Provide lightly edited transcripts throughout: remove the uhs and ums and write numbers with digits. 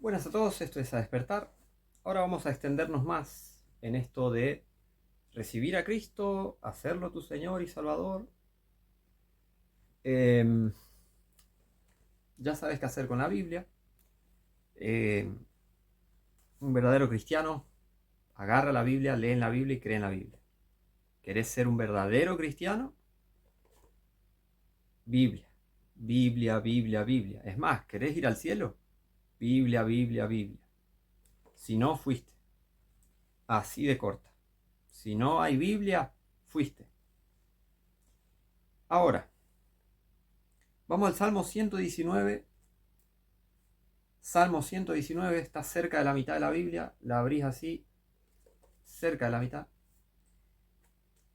Buenas a todos, esto es A Despertar. Ahora vamos a extendernos más en esto de recibir a Cristo, hacerlo tu Señor y Salvador. Eh, ya sabes qué hacer con la Biblia. Eh, un verdadero cristiano agarra la Biblia, lee en la Biblia y cree en la Biblia. ¿Querés ser un verdadero cristiano? Biblia, Biblia, Biblia, Biblia. Es más, ¿querés ir al cielo? Biblia, Biblia, Biblia. Si no, fuiste. Así de corta. Si no hay Biblia, fuiste. Ahora, vamos al Salmo 119. Salmo 119 está cerca de la mitad de la Biblia. La abrís así, cerca de la mitad.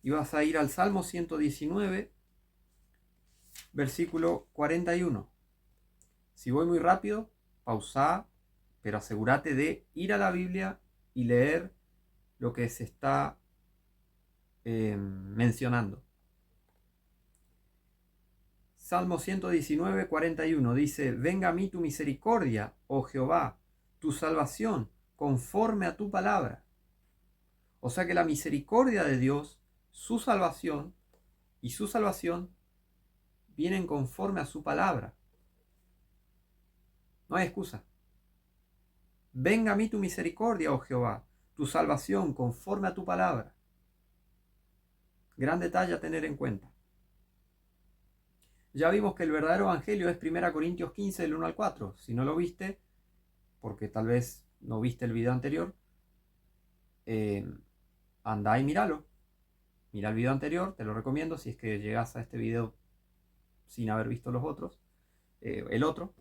Y vas a ir al Salmo 119, versículo 41. Si voy muy rápido, pausá, pero asegúrate de ir a la Biblia y leer lo que se está mencionando. Salmo 119, 41 dice: Venga a mí tu misericordia, oh Jehová, tu salvación, conforme a tu palabra. O sea que la misericordia de Dios, su salvación y su salvación vienen conforme a su palabra. No hay excusa. Venga a mí tu misericordia, oh Jehová, tu salvación conforme a tu palabra. Gran detalle a tener en cuenta. Ya vimos que el verdadero evangelio es 1 Corintios 15, del 1 al 4. Si no lo viste, porque tal vez no viste el video anterior, anda y míralo. Mira el video anterior, te lo recomiendo si es que llegas a este video sin haber visto los otros, el otro.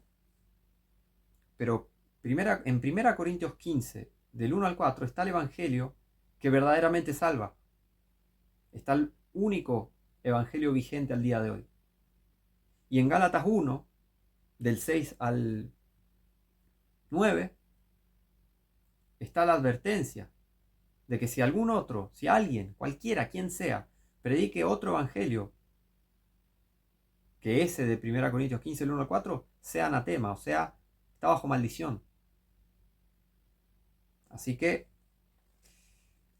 Pero en 1 Corintios 15, del 1 al 4, está el evangelio que verdaderamente salva. Está el único evangelio vigente al día de hoy. Y en Gálatas 1, del 6 al 9, está la advertencia de que si algún otro, si alguien, cualquiera, quien sea, predique otro evangelio que ese de 1 Corintios 15, del 1 al 4, sea anatema, o sea, está bajo maldición. Así que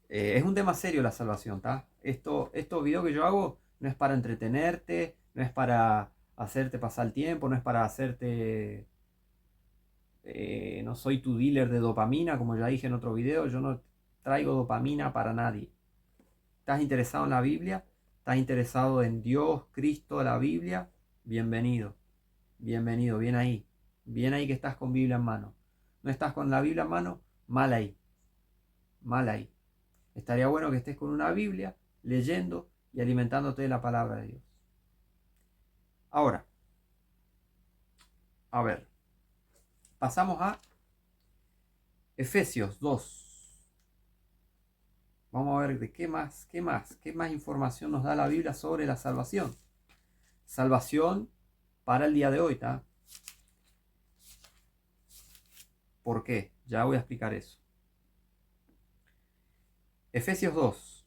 es un tema serio la salvación, ¿tá? Estos videos que yo hago no es para entretenerte, no es para hacerte pasar el tiempo, no es para hacerte... no soy tu dealer de dopamina, como ya dije en otro video, yo no traigo dopamina para nadie. ¿Estás interesado en la Biblia? ¿Estás interesado en Dios, Cristo, la Biblia? Bienvenido, bienvenido, bien ahí que estás con Biblia en mano. ¿No estás con la Biblia en mano? Mal ahí, mal ahí. Estaría bueno que estés con una Biblia, leyendo y alimentándote de la palabra de Dios. Ahora, a ver, pasamos a Efesios 2. Vamos a ver de qué más información nos da la Biblia sobre la salvación. Salvación para el día de hoy, ¿tá? ¿Por qué? Ya voy a explicar eso. Efesios 2.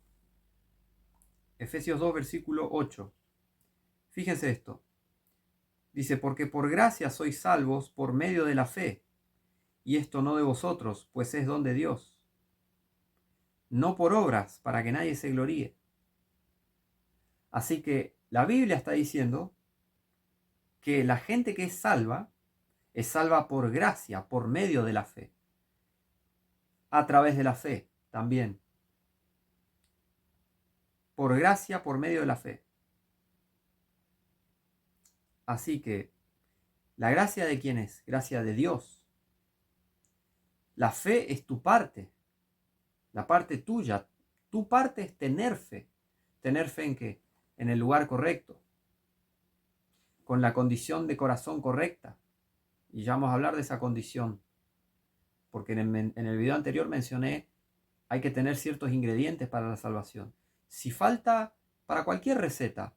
Efesios 2, versículo 8. Fíjense esto. Dice: porque por gracia sois salvos por medio de la fe, y esto no de vosotros, pues es don de Dios, no por obras, para que nadie se gloríe. Así que la Biblia está diciendo que la gente que es salva por gracia, por medio de la fe, a través de la fe también. Por gracia, por medio de la fe. Así que, ¿la gracia de quién es? Gracia de Dios. La fe es tu parte, la parte tuya. Tu parte es tener fe. ¿Tener fe en qué? En el lugar correcto, con la condición de corazón correcta. Y ya vamos a hablar de esa condición, porque en el video anterior mencioné, hay que tener ciertos ingredientes para la salvación. Si falta, para cualquier receta,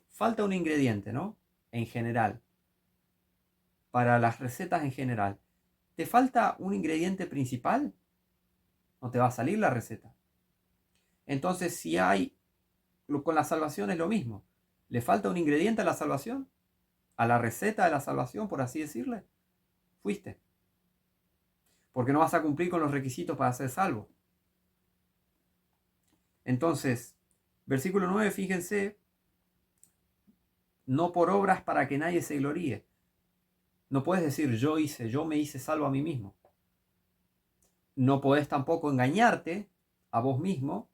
falta un ingrediente, ¿no? En general, para las recetas en general, ¿te falta un ingrediente principal? No te va a salir la receta. Entonces, si hay, con la salvación es lo mismo. ¿Le falta un ingrediente a la salvación? ¿A la receta de la salvación, por así decirle? Fuiste. porque no vas a cumplir con los requisitos para ser salvo. Entonces, versículo 9, fíjense, no por obras para que nadie se gloríe. No puedes decir yo me hice salvo a mí mismo. No podés tampoco engañarte a vos mismo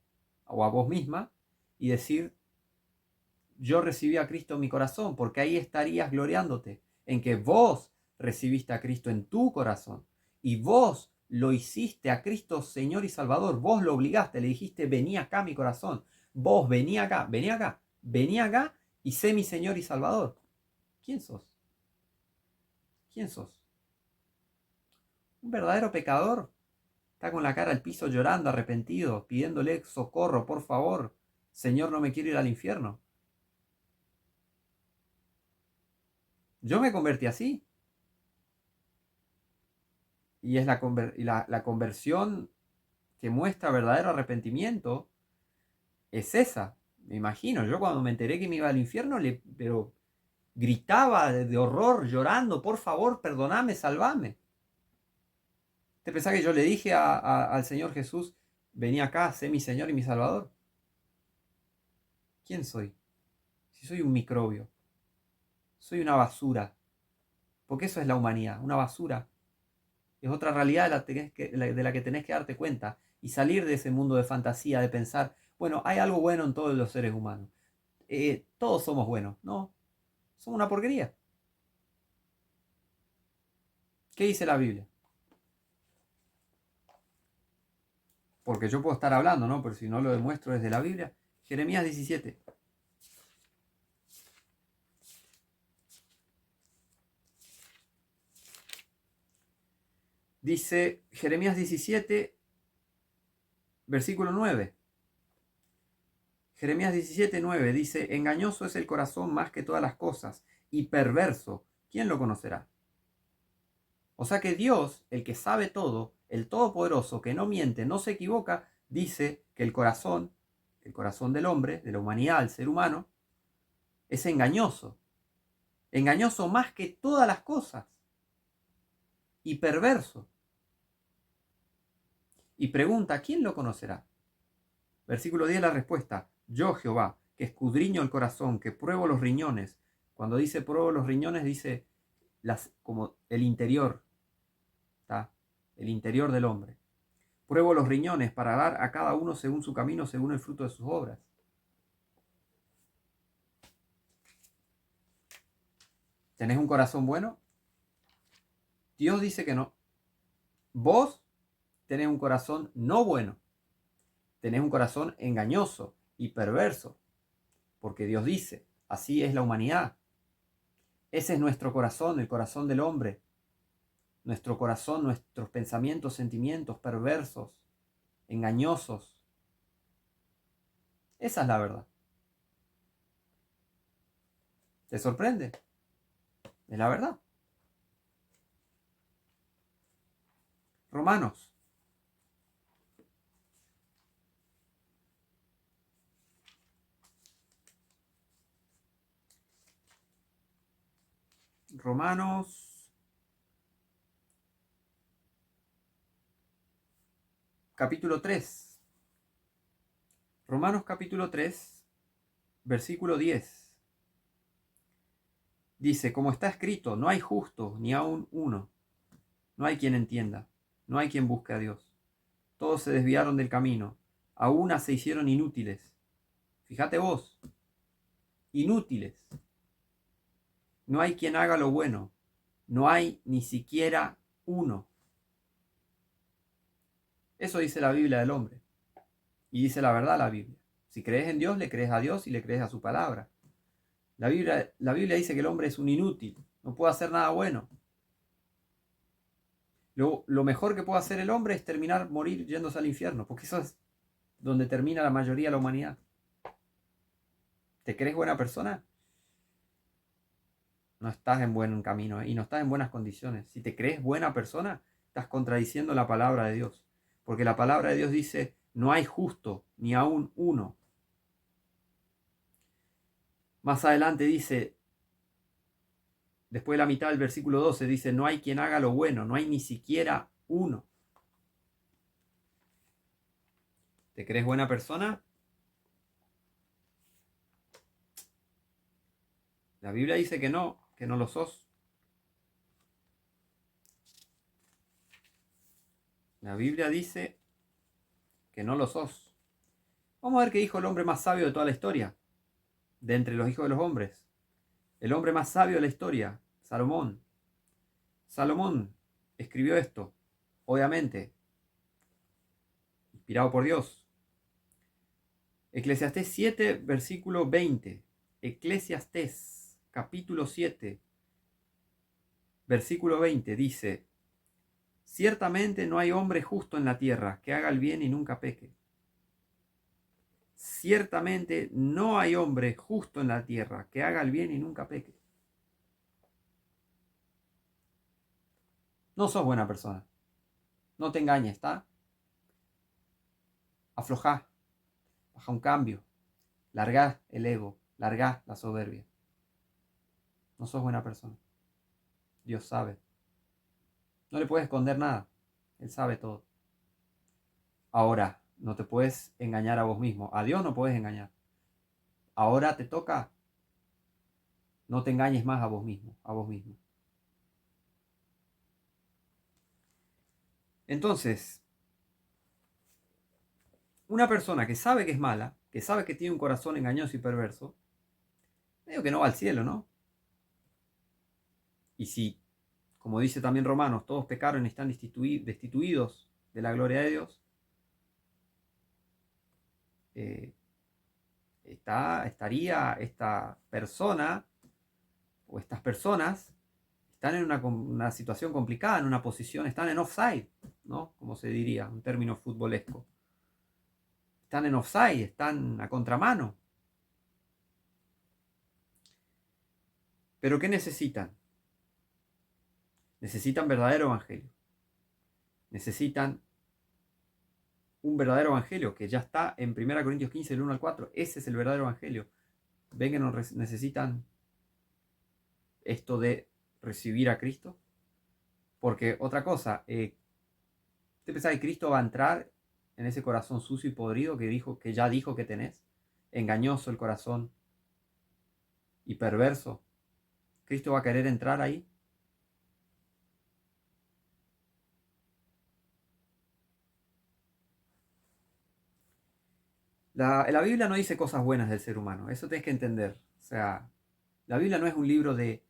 o a vos misma y decir yo recibí a Cristo en mi corazón, porque ahí estarías gloriándote en que vos recibiste a Cristo en tu corazón y vos lo hiciste a Cristo Señor y Salvador. Vos lo obligaste, le dijiste vení acá mi corazón, vos vení acá, vení acá, vení acá y sé mi Señor y Salvador. ¿Quién sos? ¿Quién sos? ¿Un verdadero pecador? Está con la cara al piso llorando, arrepentido, pidiéndole socorro, por favor. Señor, no me quiero ir al infierno. Yo me convertí así. Y es la conversión que muestra verdadero arrepentimiento. Es esa. Me imagino. Yo cuando me enteré que me iba al infierno, pero gritaba de horror, llorando, por favor, perdoname, salvame. ¿Te pensás que yo le dije al Señor Jesús, vení acá, sé mi Señor y mi Salvador? ¿Quién soy? Si soy un microbio, soy una basura. Porque eso es la humanidad, una basura. Es otra realidad de la que tenés que darte cuenta y salir de ese mundo de fantasía, de pensar, bueno, hay algo bueno en todos los seres humanos. Todos somos buenos. No, somos una porquería. ¿Qué dice la Biblia? Porque yo puedo estar hablando, ¿no? Pero si no lo demuestro desde la Biblia. Jeremías 17. Dice Jeremías 17, versículo 9. Jeremías 17, 9 dice, engañoso es el corazón más que todas las cosas y perverso. ¿Quién lo conocerá? O sea que Dios, el que sabe todo, el Todopoderoso, que no miente, no se equivoca, dice que el corazón del hombre, de la humanidad, el ser humano, es engañoso. Engañoso más que todas las cosas. Y perverso. Y pregunta, ¿quién lo conocerá? Versículo 10, la respuesta. Yo, Jehová, que escudriño el corazón, que pruebo los riñones. Cuando dice pruebo los riñones, dice como el interior. ¿Tá? El interior del hombre. Pruebo los riñones para dar a cada uno según su camino, según el fruto de sus obras. ¿Tenés un corazón bueno? Dios dice que no. Vos tenés un corazón no bueno. Tenés un corazón engañoso y perverso. Porque Dios dice, así es la humanidad. Ese es nuestro corazón, el corazón del hombre. Nuestro corazón, nuestros pensamientos, sentimientos perversos, engañosos. Esa es la verdad. ¿Te sorprende? Es la verdad. Romanos. Romanos capítulo 3. Romanos capítulo 3, versículo 10. Dice, como está escrito, no hay justo ni aun uno. No hay quien entienda. No hay quien busque a Dios. Todos se desviaron del camino. A una se hicieron inútiles. Fíjate vos. Inútiles. No hay quien haga lo bueno. No hay ni siquiera uno. Eso dice la Biblia del hombre. Y dice la verdad la Biblia. Si crees en Dios, le crees a Dios y le crees a su palabra. La Biblia dice que el hombre es un inútil. No puede hacer nada bueno. Lo mejor que puede hacer el hombre es morir yéndose al infierno. Porque eso es donde termina la mayoría de la humanidad. ¿Te crees buena persona? No estás en buen camino y no estás en buenas condiciones. Si te crees buena persona, estás contradiciendo la palabra de Dios. Porque la palabra de Dios dice, no hay justo ni aún uno. Más adelante dice, después de la mitad del versículo 12, dice, no hay quien haga lo bueno, no hay ni siquiera Uno. ¿Te crees buena persona? La Biblia dice que no lo sos. La Biblia dice que no lo sos. Vamos a ver qué dijo el hombre más sabio de toda la historia, de entre los hijos de los hombres. El hombre más sabio de la historia, Salomón. Salomón escribió esto, obviamente, inspirado por Dios. Eclesiastés 7, versículo 20. Eclesiastés, capítulo 7, versículo 20, dice: ciertamente no hay hombre justo en la tierra que haga el bien y nunca peque. Ciertamente no hay hombre justo en la tierra que haga el bien y nunca peque. No sos buena persona. No te engañes, ¿está? Aflojá, baja un cambio, largá el ego, largá la soberbia. No sos buena persona. Dios sabe. No le puedes esconder nada. Él sabe todo. Ahora, no te puedes engañar a vos mismo. A Dios no puedes engañar. Ahora te toca. No te engañes más a vos mismo, a vos mismo. Entonces, una persona que sabe que es mala, que sabe que tiene un corazón engañoso y perverso, medio que no va al cielo, ¿no? Y si, como dice también Romanos, todos pecaron y están destituidos de la gloria de Dios, estaría esta persona o estas personas están en una situación complicada, en una posición, están en offside, ¿no? Como se diría, un término futbolesco. Están en offside, están a contramano. ¿Pero qué necesitan? Necesitan verdadero evangelio. Necesitan un verdadero evangelio que ya está en 1 Corintios 15, del 1 al 4. Ese es el verdadero evangelio. Ven que no necesitan esto de recibir a Cristo. Porque otra cosa, ¿usted piensa que Cristo va a entrar en ese corazón sucio y podrido que ya dijo que tenés? Engañoso el corazón y perverso. ¿Cristo va a querer entrar ahí? La Biblia no dice cosas buenas del ser humano, eso tienes que entender. O sea, la Biblia no es un libro de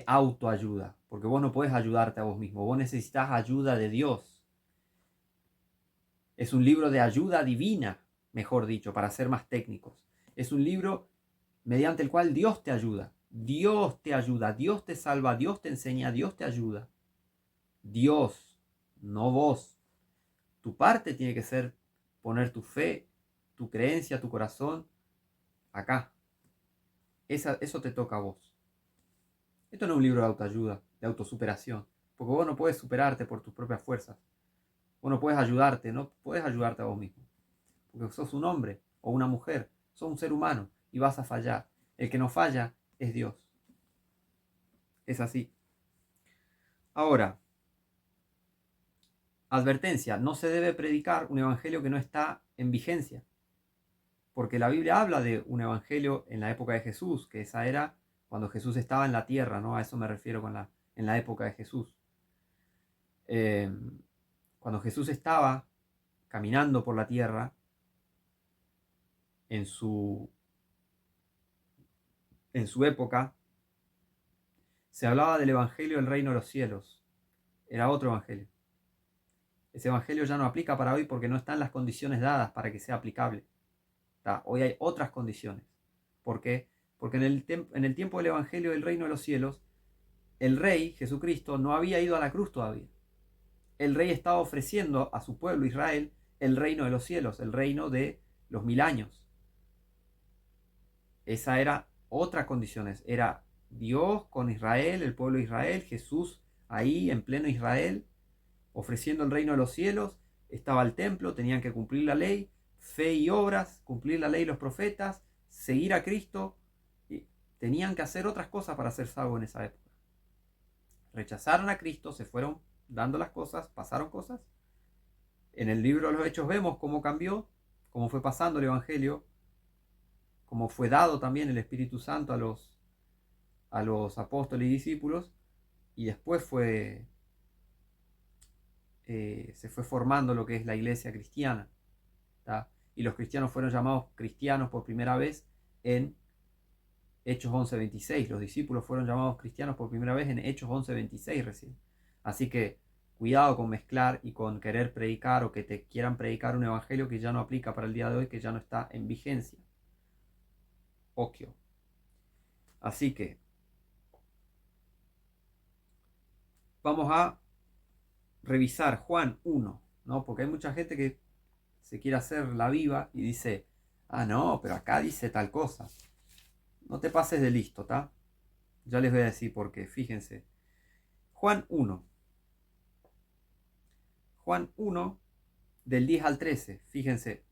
autoayuda, porque vos no podés ayudarte a vos mismo, vos necesitas ayuda de Dios. Es un libro de ayuda divina, mejor dicho, para ser más técnicos. Es un libro mediante el cual Dios te ayuda. Dios te ayuda, Dios te salva, Dios te enseña, Dios te ayuda. Dios, no vos. Tu parte tiene que ser poner tu fe, tu creencia, tu corazón acá. Eso te toca a vos. Esto no es un libro de autoayuda, de autosuperación, porque vos no puedes superarte por tus propias fuerzas. Vos no puedes ayudarte, no puedes ayudarte a vos mismo. Porque sos un hombre o una mujer, sos un ser humano y vas a fallar. El que no falla es Dios. Es así. Ahora, advertencia, no se debe predicar un evangelio que no está en vigencia. Porque la Biblia habla de un evangelio en la época de Jesús, que esa era cuando Jesús estaba en la tierra, ¿no? A eso me refiero en la época de Jesús. Cuando Jesús estaba caminando por la tierra, en su época, se hablaba del evangelio del reino de los cielos. Era otro evangelio. Ese evangelio ya no aplica para hoy porque no están las condiciones dadas para que sea aplicable. Hoy hay otras condiciones. ¿Por qué? Porque en el tiempo del evangelio del reino de los cielos, el rey, Jesucristo, no había ido a la cruz todavía. El rey estaba ofreciendo a su pueblo Israel el reino de los cielos, el reino de los 1000 años. Esa era otra condición. Era Dios con Israel, el pueblo de Israel, Jesús ahí en pleno Israel, ofreciendo el reino de los cielos. Estaba el templo, tenían que cumplir la ley, fe y obras, cumplir la ley y los profetas, seguir a Cristo. Y tenían que hacer otras cosas para ser salvos en esa época. Rechazaron a Cristo, se fueron dando las cosas, pasaron cosas. En el libro de los Hechos vemos cómo cambió, cómo fue pasando el Evangelio, cómo fue dado también el Espíritu Santo a los apóstoles y discípulos, y después se fue formando lo que es la iglesia cristiana, ¿tá? Y los cristianos fueron llamados cristianos por primera vez en Hechos 11:26. Los discípulos fueron llamados cristianos por primera vez en Hechos 11:26 recién. Así que cuidado con mezclar y con querer predicar o que te quieran predicar un evangelio que ya no aplica para el día de hoy, que ya no está en vigencia. Okio. Así que vamos a revisar Juan 1, ¿no? Porque hay mucha gente que se quiere hacer la viva y dice, ah, no, pero acá dice tal cosa. No te pases de listo, ¿está? Ya les voy a decir por qué, fíjense. Juan 1. Juan 1, del 10 al 13, fíjense.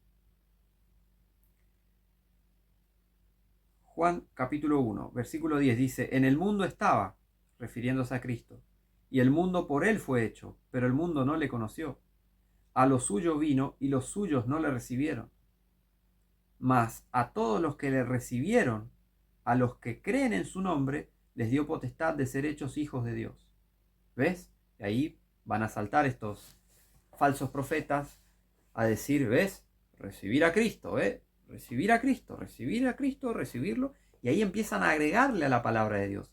Juan capítulo 1, versículo 10 dice, en el mundo estaba, refiriéndose a Cristo, y el mundo por él fue hecho, pero el mundo no le conoció. A lo suyo vino y los suyos no le recibieron. Mas a todos los que le recibieron, a los que creen en su nombre, les dio potestad de ser hechos hijos de Dios. ¿Ves? Y ahí van a saltar estos falsos profetas a decir, ¿ves? Recibir a Cristo, recibir a Cristo, recibir a Cristo, recibirlo. Y ahí empiezan a agregarle a la palabra de Dios.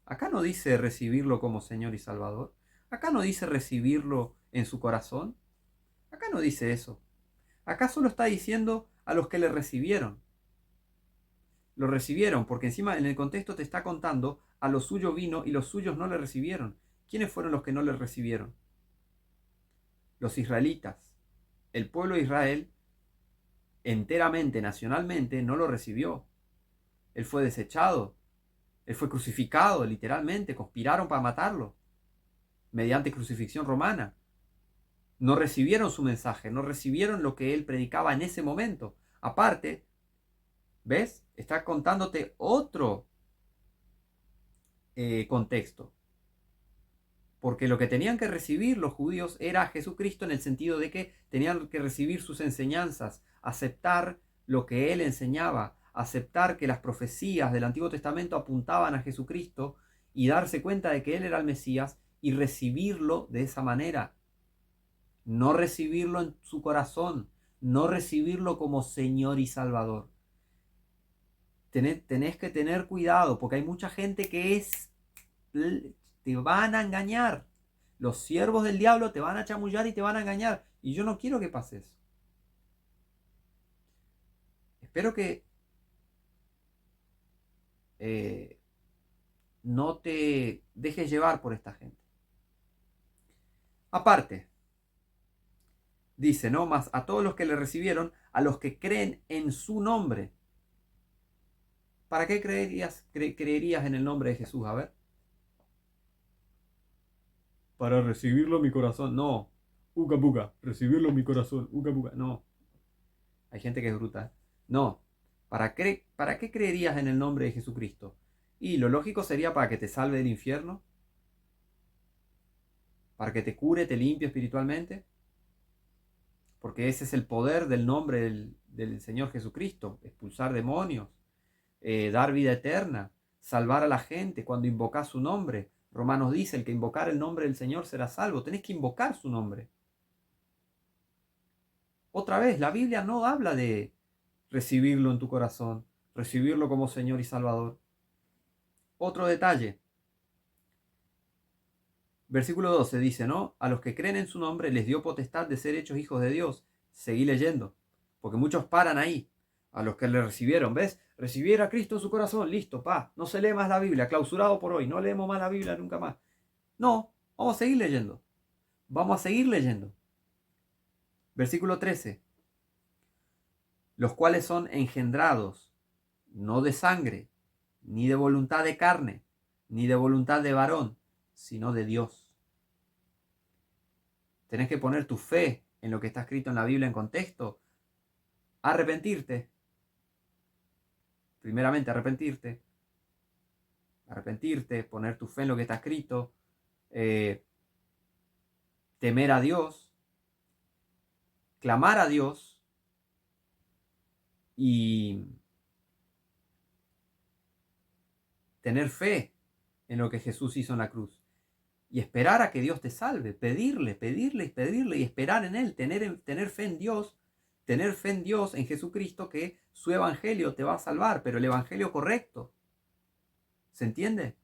Acá no dice recibirlo como Señor y Salvador. Acá no dice recibirlo en su corazón. Acá no dice eso. Acá solo está diciendo a los que le recibieron. Lo recibieron, porque encima en el contexto te está contando, a lo suyo vino y los suyos no le recibieron. ¿Quiénes fueron los que no le recibieron? Los israelitas. El pueblo de Israel enteramente, nacionalmente, no lo recibió. Él fue desechado. Él fue crucificado, literalmente. Conspiraron para matarlo mediante crucifixión romana. No recibieron su mensaje, no recibieron lo que él predicaba en ese momento. Aparte, ¿ves? Está contándote otro contexto. Porque lo que tenían que recibir los judíos era a Jesucristo en el sentido de que tenían que recibir sus enseñanzas, aceptar lo que él enseñaba, aceptar que las profecías del Antiguo Testamento apuntaban a Jesucristo y darse cuenta de que él era el Mesías y recibirlo de esa manera. No recibirlo en su corazón, no recibirlo como Señor y Salvador. Tenés que tener cuidado porque hay mucha gente que te van a engañar. Los siervos del diablo te van a chamullar y te van a engañar. Y yo no quiero que pase eso. Espero que no te dejes llevar por esta gente. Aparte, dice, ¿no? Más a todos los que le recibieron, a los que creen en su nombre. ¿Para qué creerías en el nombre de Jesús? A ver. Para recibirlo en mi corazón. No. Uca puca. Recibirlo en mi corazón. Uca puca. No. Hay gente que es bruta. No. ¿Para qué creerías en el nombre de Jesucristo? Y lo lógico sería para que te salve del infierno. Para que te cure, te limpie espiritualmente. Porque ese es el poder del nombre del Señor Jesucristo. Expulsar demonios. Dar vida eterna. Salvar a la gente cuando invocas su nombre. Romanos dice, el que invocar el nombre del Señor será salvo. Tenés que invocar su nombre. Otra vez, la Biblia no habla de recibirlo en tu corazón, recibirlo como Señor y Salvador. Otro detalle. Versículo 12 dice, ¿no? A los que creen en su nombre les dio potestad de ser hechos hijos de Dios. Seguí leyendo, porque muchos paran ahí. A los que le recibieron, ¿ves? Recibir a Cristo en su corazón, listo, no se lee más la Biblia, clausurado por hoy, no leemos más la Biblia nunca más. No, vamos a seguir leyendo. Vamos a seguir leyendo. Versículo 13. Los cuales son engendrados, no de sangre, ni de voluntad de carne, ni de voluntad de varón, sino de Dios. Tenés que poner tu fe en lo que está escrito en la Biblia en contexto. Arrepentirte. Primeramente arrepentirte. Arrepentirte, poner tu fe en lo que está escrito. temer a Dios, clamar a Dios y tener fe en lo que Jesús hizo en la cruz. Y esperar a que Dios te salve, pedirle, pedirle y pedirle y esperar en Él, tener fe en Dios, tener fe en Dios, en Jesucristo, que su evangelio te va a salvar, pero el evangelio correcto. ¿Se entiende?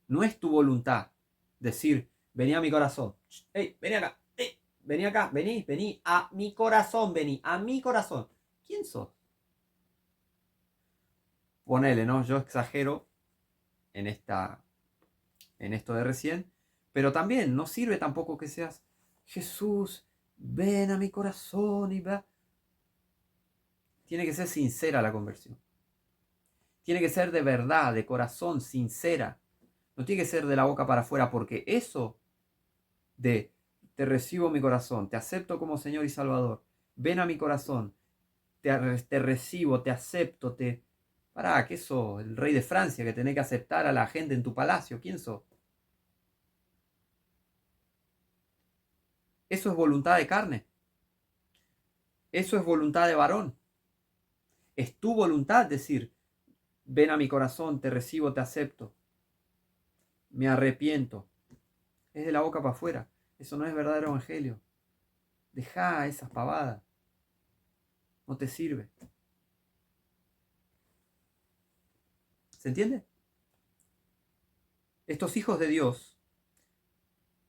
No es tu voluntad decir, vení a mi corazón, hey, vení acá, hey, vení acá, vení, a mi corazón, vení, a mi corazón. ¿Quién sos? Ponele, ¿no? Yo exagero en esto de recién, pero también no sirve tampoco que seas, Jesús, ven a mi corazón y va. Tiene que ser sincera la conversión. Tiene que ser de verdad, de corazón, sincera. No tiene que ser de la boca para afuera, porque eso de te recibo en mi corazón, te acepto como Señor y Salvador, ven a mi corazón, te recibo, te acepto, te... Pará, ¿qué sos? El rey de Francia que tenés que aceptar a la gente en tu palacio. ¿Quién sos? Eso es voluntad de carne. Eso es voluntad de varón. Es tu voluntad decir, ven a mi corazón, te recibo, te acepto, me arrepiento. Es de la boca para afuera. Eso no es verdadero evangelio. Deja esas pavadas. No te sirve. ¿Se entiende? Estos hijos de Dios,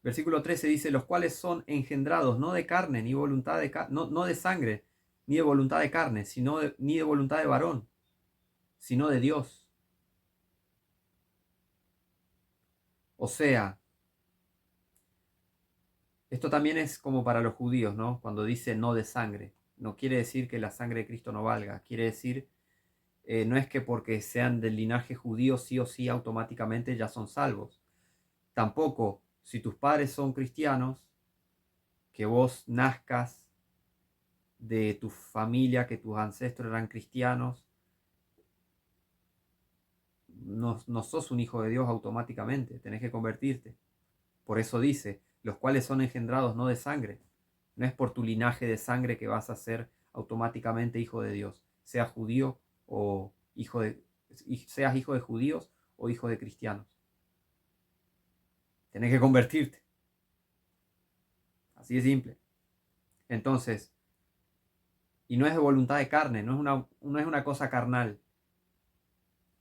versículo 13 dice, los cuales son engendrados no de carne, ni voluntad de no de sangre, ni de voluntad de carne, ni de voluntad de varón, sino de Dios. O sea, esto también es como para los judíos, ¿no? Cuando dice no de sangre. No quiere decir que la sangre de Cristo no valga. Quiere decir, no es que porque sean del linaje judío sí o sí automáticamente ya son salvos. Tampoco, si tus padres son cristianos, que vos nazcas de tu familia, que tus ancestros eran cristianos, no sos un hijo de Dios automáticamente, tenés que convertirte. Por eso dice, los cuales son engendrados no de sangre. No es por tu linaje de sangre que vas a ser automáticamente hijo de Dios, seas judío o seas hijo de judíos o hijo de cristianos. Tenés que convertirte. Así de simple. Entonces, y no es de voluntad de carne, no es una cosa carnal.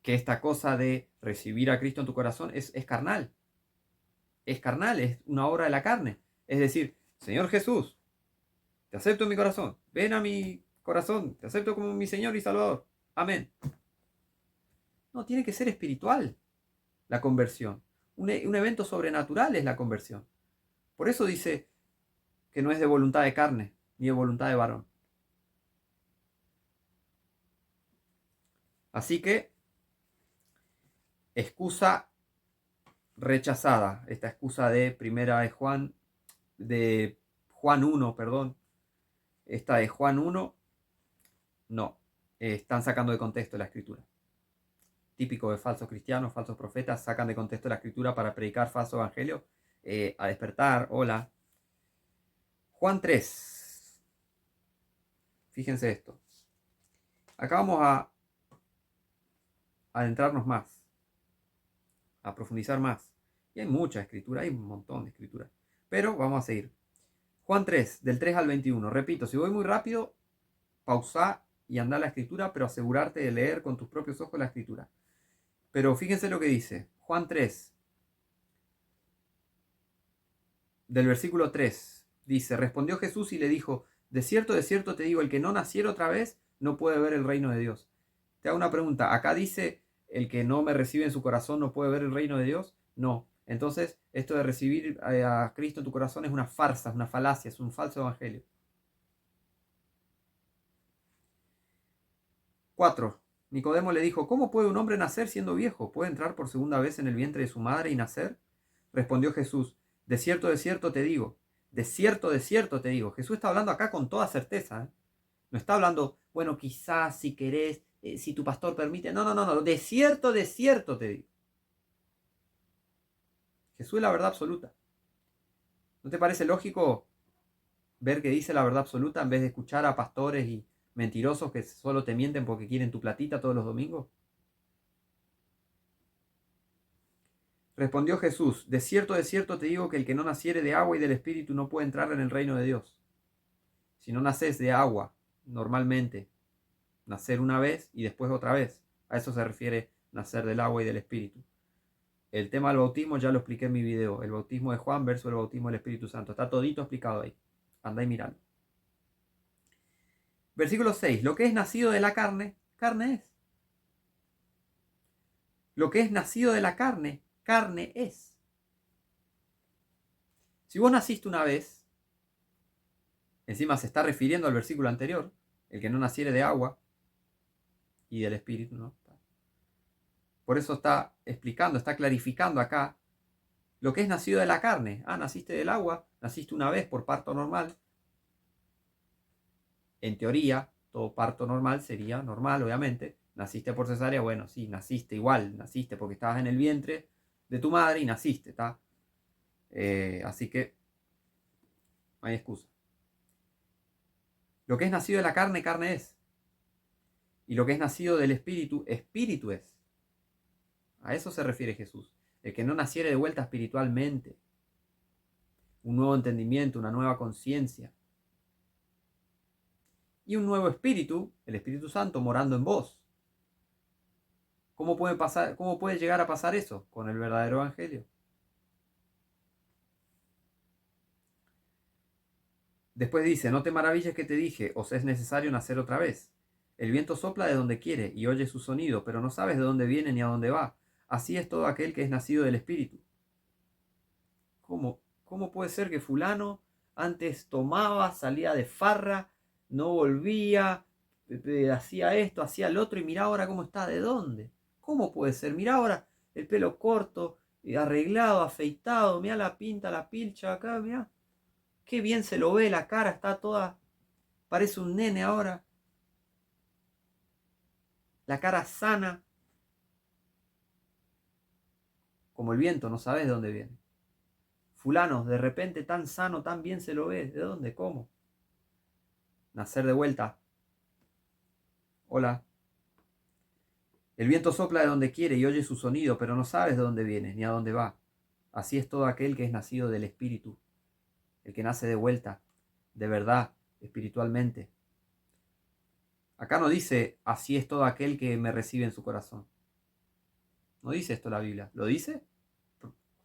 Que esta cosa de recibir a Cristo en tu corazón es carnal. Es carnal, es una obra de la carne. Es decir, Señor Jesús, te acepto en mi corazón. Ven a mi corazón. Te acepto como mi Señor y Salvador. Amén. No, tiene que ser espiritual la conversión. Un evento sobrenatural es la conversión. Por eso dice que no es de voluntad de carne, ni de voluntad de varón. Así que, excusa rechazada. Esta excusa de primera de Juan 1, perdón. Esta de Juan 1, no. Están sacando de contexto la escritura. Típico de falsos cristianos, falsos profetas, sacan de contexto la escritura para predicar falso evangelio. A despertar, hola. Juan 3. Fíjense esto. Acá vamos a adentrarnos más, a profundizar más. Y hay mucha escritura, hay un montón de escritura. Pero vamos a seguir. Juan 3, del 3 al 21. Repito, si voy muy rápido, pausa y anda a la escritura, pero asegurarte de leer con tus propios ojos la escritura. Pero fíjense lo que dice. Juan 3, del versículo 3. Dice, respondió Jesús y le dijo, de cierto te digo, el que no naciera otra vez no puede ver el reino de Dios. Te hago una pregunta. ¿Acá dice, el que no me recibe en su corazón no puede ver el reino de Dios? No. Entonces, esto de recibir a Cristo en tu corazón es una farsa, es una falacia, es un falso evangelio. 4. Nicodemo le dijo, ¿cómo puede un hombre nacer siendo viejo? ¿Puede entrar por segunda vez en el vientre de su madre y nacer? Respondió Jesús, de cierto te digo, de cierto te digo. Jesús está hablando acá con toda certeza, ¿eh? No está hablando, bueno, quizás si querés, si tu pastor permite. No, de cierto te digo. Jesús es la verdad absoluta. ¿No te parece lógico ver que dice la verdad absoluta en vez de escuchar a pastores y mentirosos que solo te mienten porque quieren tu platita todos los domingos? Respondió Jesús: de cierto te digo que el que no naciere de agua y del Espíritu no puede entrar en el reino de Dios. Si no naces de agua, normalmente, nacer una vez y después otra vez, a eso se refiere nacer del agua y del Espíritu. El tema del bautismo ya lo expliqué en mi video, el bautismo de Juan versus el bautismo del Espíritu Santo. Está todito explicado ahí. Andá y mirando. Versículo 6. Lo que es nacido de la carne, carne es. Lo que es nacido de la carne, carne es. Si vos naciste una vez, encima se está refiriendo al versículo anterior, el que no naciere de agua y del Espíritu, ¿no? Por eso está explicando, está clarificando acá lo que es nacido de la carne. Ah, naciste del agua, naciste una vez por parto normal. En teoría, todo parto normal sería normal, obviamente. Naciste por cesárea, bueno, sí, naciste igual, naciste porque estabas en el vientre de tu madre y naciste, ¿está? Así que no hay excusa. Lo que es nacido de la carne, carne es. Y lo que es nacido del espíritu, espíritu es. A eso se refiere Jesús. El que no naciere de vuelta espiritualmente. Un nuevo entendimiento, una nueva conciencia. Y un nuevo espíritu, el Espíritu Santo, morando en vos. ¿Cómo puede llegar a pasar eso? Con el verdadero evangelio. Después dice: no te maravilles que te dije, os es necesario nacer otra vez. El viento sopla de donde quiere y oye su sonido, pero no sabes de dónde viene ni a dónde va. Así es todo aquel que es nacido del Espíritu. ¿Cómo puede ser que fulano antes tomaba, salía de farra, no volvía, hacía esto, hacía lo otro y mira ahora cómo está? ¿De dónde? ¿Cómo puede ser? Mira ahora el pelo corto, arreglado, afeitado, mira la pinta, la pilcha acá, mira. Qué bien se lo ve, la cara está toda, parece un nene ahora. La cara sana. Como el viento, no sabes de dónde viene. Fulano, de repente tan sano, tan bien se lo ve. ¿De dónde? ¿Cómo? Nacer de vuelta. Hola. El viento sopla de donde quiere y oye su sonido, pero no sabes de dónde viene ni a dónde va. Así es todo aquel que es nacido del Espíritu. El que nace de vuelta, de verdad, espiritualmente. Acá no dice: así es todo aquel que me recibe en su corazón. No dice esto la Biblia. ¿Lo dice?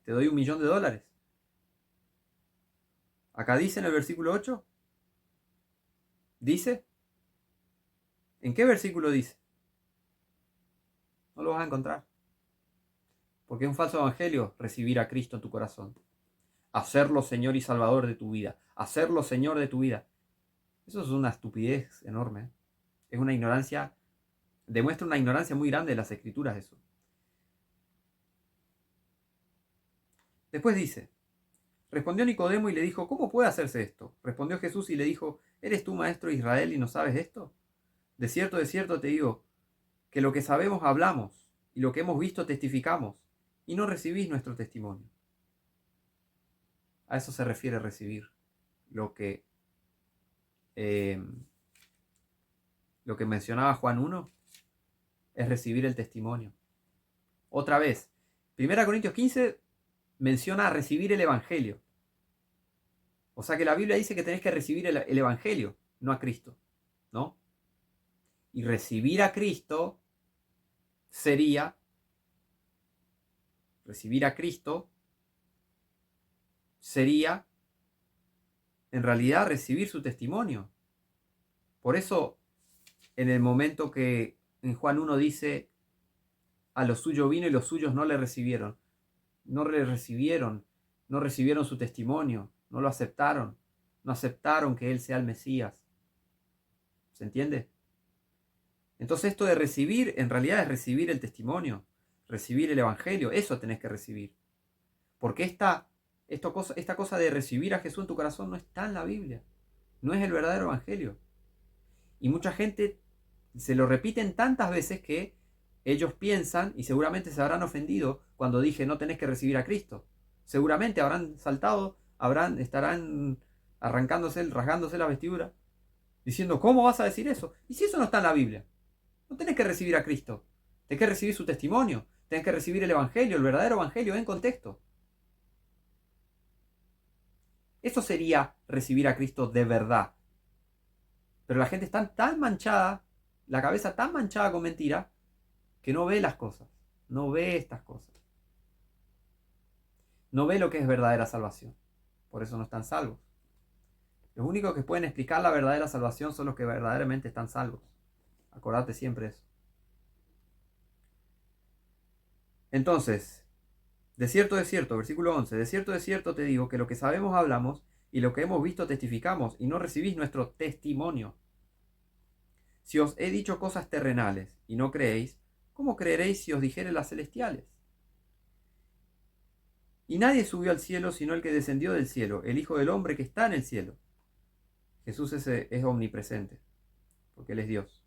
Te doy $1.000.000. Acá dice en el versículo 8. ¿Dice? ¿En qué versículo dice? No lo vas a encontrar. Porque es un falso evangelio recibir a Cristo en tu corazón. Hacerlo Señor y Salvador de tu vida. Hacerlo Señor de tu vida. Eso es una estupidez enorme. Es una ignorancia. Demuestra una ignorancia muy grande de las Escrituras eso. Después dice: respondió Nicodemo y le dijo: ¿cómo puede hacerse esto? Respondió Jesús y le dijo: ¿eres tú maestro de Israel y no sabes esto? De cierto te digo, que lo que sabemos hablamos, y lo que hemos visto testificamos, y no recibís nuestro testimonio. A eso se refiere recibir. Lo que mencionaba Juan 1 es recibir el testimonio. Otra vez, 1 Corintios 15 menciona recibir el Evangelio. O sea que la Biblia dice que tenés que recibir el Evangelio, no a Cristo, ¿no? Y recibir a Cristo sería, en realidad recibir su testimonio. Por eso, en el momento que en Juan 1 dice: a lo suyo vino y los suyos no le recibieron. No le recibieron, no recibieron su testimonio, no lo aceptaron, no aceptaron que Él sea el Mesías. ¿Se entiende? Entonces esto de recibir, en realidad es recibir el testimonio, recibir el Evangelio, eso tenés que recibir. Porque esta cosa de recibir a Jesús en tu corazón no está en la Biblia, no es el verdadero Evangelio. Y mucha gente se lo repiten tantas veces que ellos piensan, y seguramente se habrán ofendido cuando dije: no tenés que recibir a Cristo. Seguramente habrán saltado estarán rasgándose la vestidura, diciendo, ¿cómo vas a decir eso? ¿Y si eso no está en la Biblia? No tenés que recibir a Cristo, tenés que recibir su testimonio, tenés que recibir el Evangelio, el verdadero Evangelio en contexto. Eso sería recibir a Cristo de verdad. Pero la gente está tan manchada, la cabeza tan manchada con mentira, que no ve las cosas, no ve estas cosas. No ve lo que es verdadera salvación. Por eso no están salvos. Los únicos que pueden explicar la verdadera salvación son los que verdaderamente están salvos. Acordate siempre eso. Entonces, de cierto, versículo 11, de cierto te digo que lo que sabemos hablamos y lo que hemos visto testificamos y no recibís nuestro testimonio. Si os he dicho cosas terrenales y no creéis, ¿cómo creeréis si os dijere las celestiales? Y nadie subió al cielo sino el que descendió del cielo, el Hijo del Hombre que está en el cielo. Jesús es omnipresente, porque Él es Dios.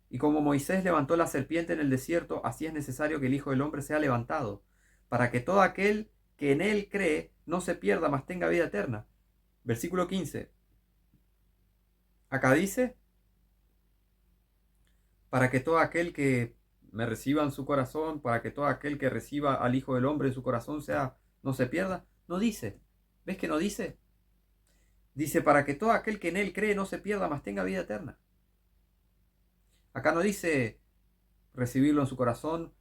Y como Moisés levantó la serpiente en el desierto, así es necesario que el Hijo del Hombre sea levantado, para que todo aquel que en Él cree no se pierda, mas tenga vida eterna. Versículo 15. Acá dice, para que todo aquel que me reciba en su corazón, para que todo aquel que reciba al Hijo del Hombre en su corazón no se pierda. No dice. ¿Ves que no dice? Dice, para que todo aquel que en Él cree no se pierda, mas tenga vida eterna. Acá no dice recibirlo en su corazón,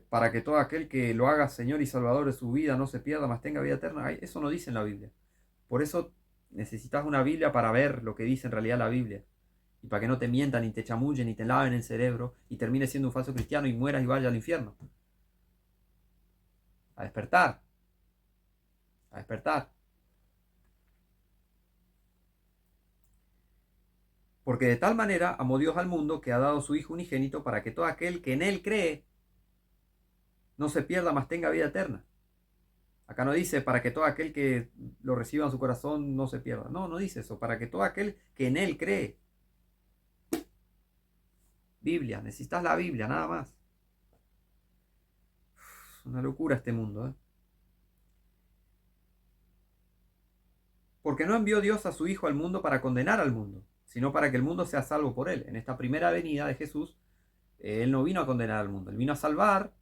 para que todo aquel que lo haga Señor y Salvador de su vida no se pierda, mas tenga vida eterna. Eso no dice en la Biblia. Por eso necesitas una Biblia para ver lo que dice en realidad la Biblia. Y para que no te mientan, ni te chamullen, ni te laven el cerebro, y termines siendo un falso cristiano y mueras y vayas al infierno. A despertar. A despertar. Porque de tal manera amó Dios al mundo que ha dado su Hijo unigénito para que todo aquel que en Él cree no se pierda, mas tenga vida eterna. Acá no dice para que todo aquel que lo reciba en su corazón no se pierda. No, no dice eso. Para que todo aquel que en Él cree. Biblia, necesitas la Biblia, nada más. Es una locura este mundo, ¿eh? Porque no envió Dios a su Hijo al mundo para condenar al mundo, sino para que el mundo sea salvo por Él. En esta primera venida de Jesús, Él no vino a condenar al mundo. Él vino a salvar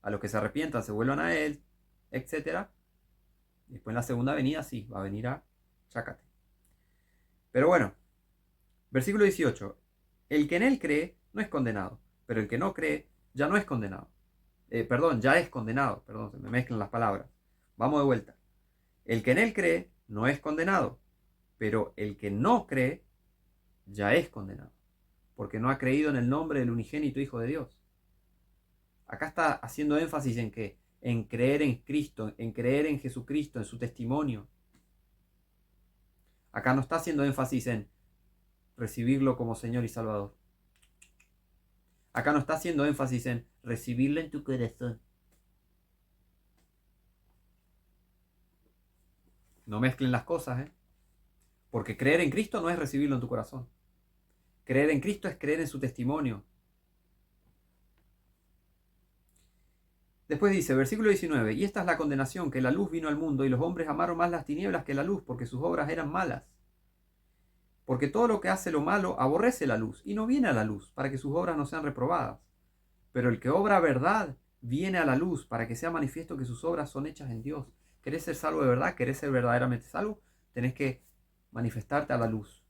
a los que se arrepientan, se vuelvan a Él, etc. Después en la segunda venida sí, va a venir a chácate. Pero bueno, versículo 18. El que en Él cree no es condenado, pero el que no cree ya no es condenado. Ya es condenado, perdón, se me mezclan las palabras. Vamos de vuelta. El que en Él cree no es condenado, pero el que no cree ya es condenado, porque no ha creído en el nombre del unigénito Hijo de Dios. Acá está haciendo énfasis en que en creer en Cristo, en creer en Jesucristo, en su testimonio. Acá no está haciendo énfasis en recibirlo como Señor y Salvador. Acá no está haciendo énfasis en recibirlo en tu corazón. No mezclen las cosas, ¿eh? Porque creer en Cristo no es recibirlo en tu corazón. Creer en Cristo es creer en su testimonio. Después dice, versículo 19, y esta es la condenación, que la luz vino al mundo y los hombres amaron más las tinieblas que la luz, porque sus obras eran malas. Porque todo lo que hace lo malo aborrece la luz y no viene a la luz, para que sus obras no sean reprobadas. Pero el que obra verdad viene a la luz, para que sea manifiesto que sus obras son hechas en Dios. ¿Querés ser salvo de verdad? ¿Querés ser verdaderamente salvo? Tenés que manifestarte a la luz.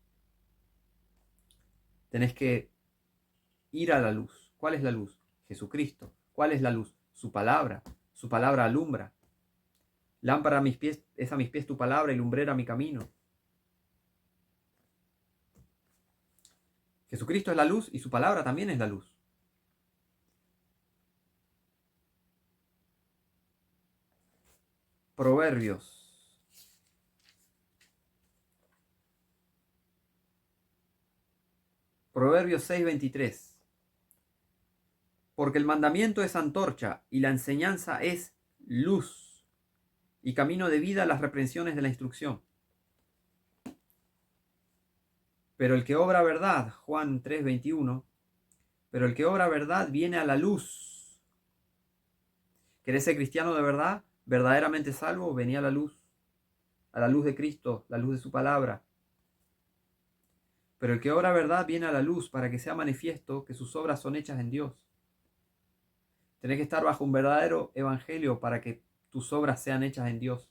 Tenés que ir a la luz. ¿Cuál es la luz? Jesucristo. ¿Cuál es la luz? Su palabra. Su palabra alumbra. Lámpara a mis pies, es a mis pies tu palabra y lumbrera mi camino. Jesucristo es la luz y su palabra también es la luz. Proverbios. Proverbios 6:23. Porque el mandamiento es antorcha y la enseñanza es luz y camino de vida las reprensiones de la instrucción. Pero el que obra verdad, Juan 3:21, pero el que obra verdad viene a la luz. ¿Querés ser cristiano de verdad? verdaderamente salvo, venía a la luz de Cristo, la luz de su palabra. Pero el que obra verdad viene a la luz para que sea manifiesto que sus obras son hechas en Dios. Tenés que estar bajo un verdadero evangelio para que tus obras sean hechas en Dios.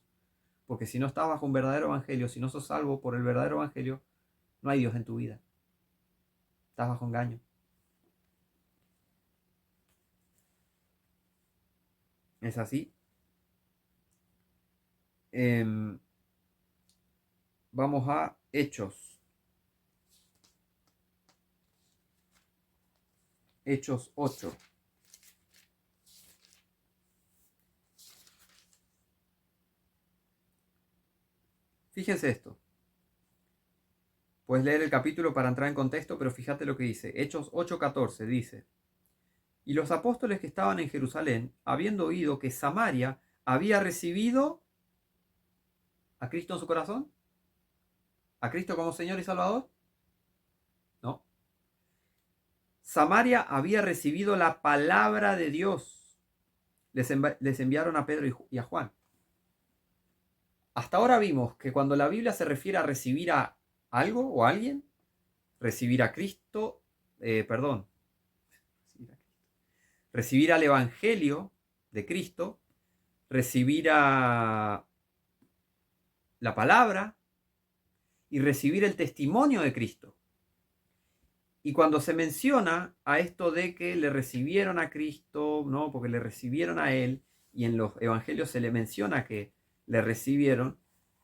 Porque si no estás bajo un verdadero evangelio, si no sos salvo por el verdadero evangelio, no hay Dios en tu vida. Estás bajo engaño. ¿Es así? Vamos a Hechos. Hechos 8. Fíjense esto. Puedes leer el capítulo para entrar en contexto, pero fíjate lo que dice. Hechos 8:14 dice: Y los apóstoles que estaban en Jerusalén, habiendo oído que Samaria había recibido a Cristo en su corazón, a Cristo como Señor y Salvador, no. Samaria había recibido la palabra de Dios. Les enviaron a Pedro y a Juan. Hasta ahora vimos que cuando la Biblia se refiere a recibir a algo o a alguien, recibir a Cristo, recibir al Evangelio de Cristo, recibir a la palabra y recibir el testimonio de Cristo. Y cuando se menciona a esto de que le recibieron a Cristo, ¿no? Porque le recibieron a Él, y en los evangelios se le menciona que le recibieron,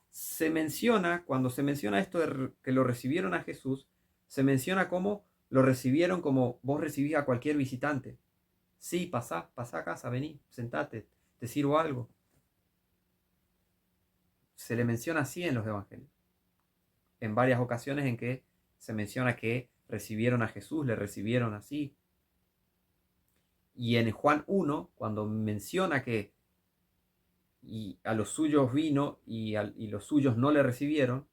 se menciona, cuando se menciona esto de que lo recibieron a Jesús, se menciona como lo recibieron como vos recibís a cualquier visitante. Sí, pasá a casa, vení, sentate, te sirvo algo. Se le menciona así en los evangelios. En varias ocasiones en que se menciona que recibieron a Jesús, le recibieron así. Y en Juan 1, cuando menciona que y a los suyos vino y los suyos no le recibieron,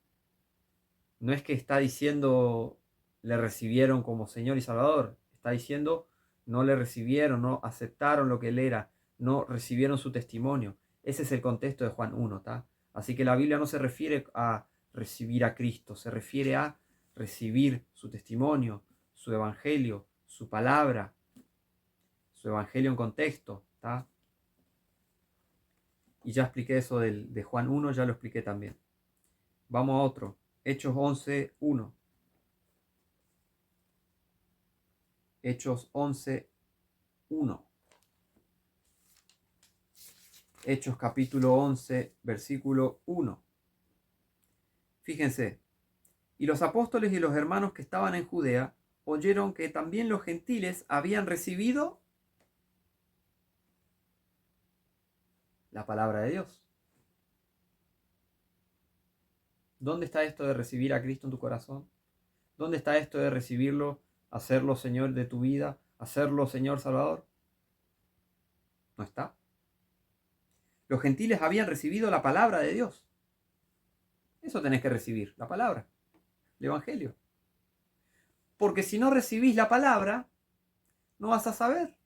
no es que está diciendo le recibieron como Señor y Salvador, está diciendo no le recibieron, no aceptaron lo que él era, no recibieron su testimonio. Ese es el contexto de Juan 1, ¿tá? Así que la Biblia no se refiere a recibir a Cristo, se refiere a recibir su testimonio, su evangelio, su palabra, su evangelio en contexto, ¿tá? Y ya expliqué eso de Juan 1, ya lo expliqué también. Vamos a otro. Hechos 11:1. Hechos 11:1. Hechos capítulo 11, versículo 1. Fíjense. Y los apóstoles y los hermanos que estaban en Judea oyeron que también los gentiles habían recibido la palabra de Dios. ¿Dónde está esto de recibir a Cristo en tu corazón? ¿Dónde está esto de recibirlo, hacerlo Señor de tu vida, hacerlo Señor Salvador? No está. Los gentiles habían recibido la palabra de Dios. Eso tenés que recibir, la palabra, el Evangelio. Porque si no recibís la palabra, no vas a saber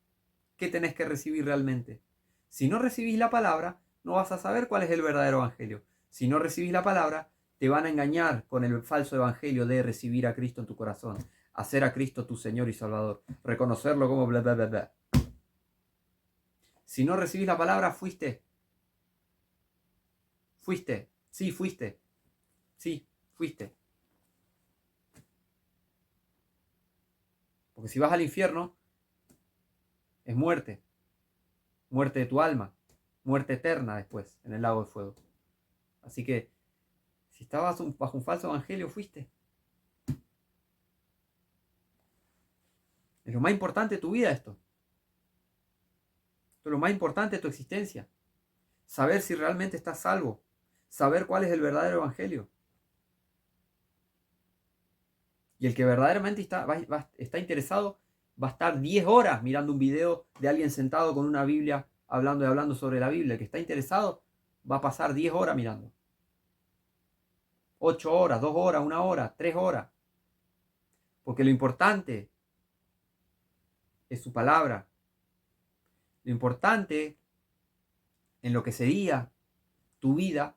qué tenés que recibir realmente. Si no recibís la palabra, no vas a saber cuál es el verdadero Evangelio. Si no recibís la palabra, te van a engañar con el falso Evangelio de recibir a Cristo en tu corazón, hacer a Cristo tu Señor y Salvador, reconocerlo como bla, bla, bla, bla. Si no recibís la palabra, fuiste. Fuiste. Sí, fuiste. Sí, fuiste. Porque si vas al infierno, es muerte. Muerte de tu alma. Muerte eterna después, en el lago de fuego. Así que, si estabas bajo un falso evangelio, fuiste. Es lo más importante de tu vida esto. Esto es lo más importante de tu existencia. Saber si realmente estás salvo. Saber cuál es el verdadero evangelio. Y el que verdaderamente está interesado va a estar 10 horas mirando un video de alguien sentado con una Biblia hablando sobre la Biblia. El que está interesado va a pasar 10 horas mirando. 8 horas, 2 horas, 1 hora, 3 horas. Porque lo importante es su palabra. Lo importante en lo que sería tu vida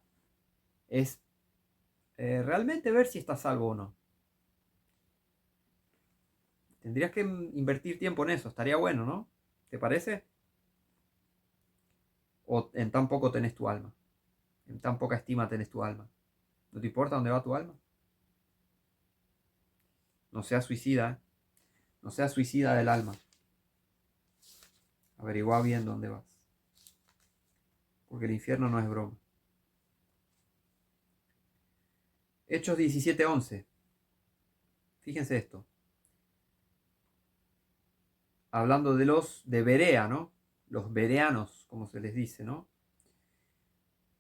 es realmente ver si estás salvo o no. Tendrías que invertir tiempo en eso, estaría bueno, ¿no? ¿Te parece? ¿O en tan poco tenés tu alma? En tan poca estima tenés tu alma. ¿No te importa dónde va tu alma? No seas suicida, ¿eh? No seas suicida del alma. Averigua bien dónde vas. Porque el infierno no es broma. Hechos 17:11. Fíjense esto. Hablando de los de Berea, ¿no? Los bereanos, como se les dice, ¿no?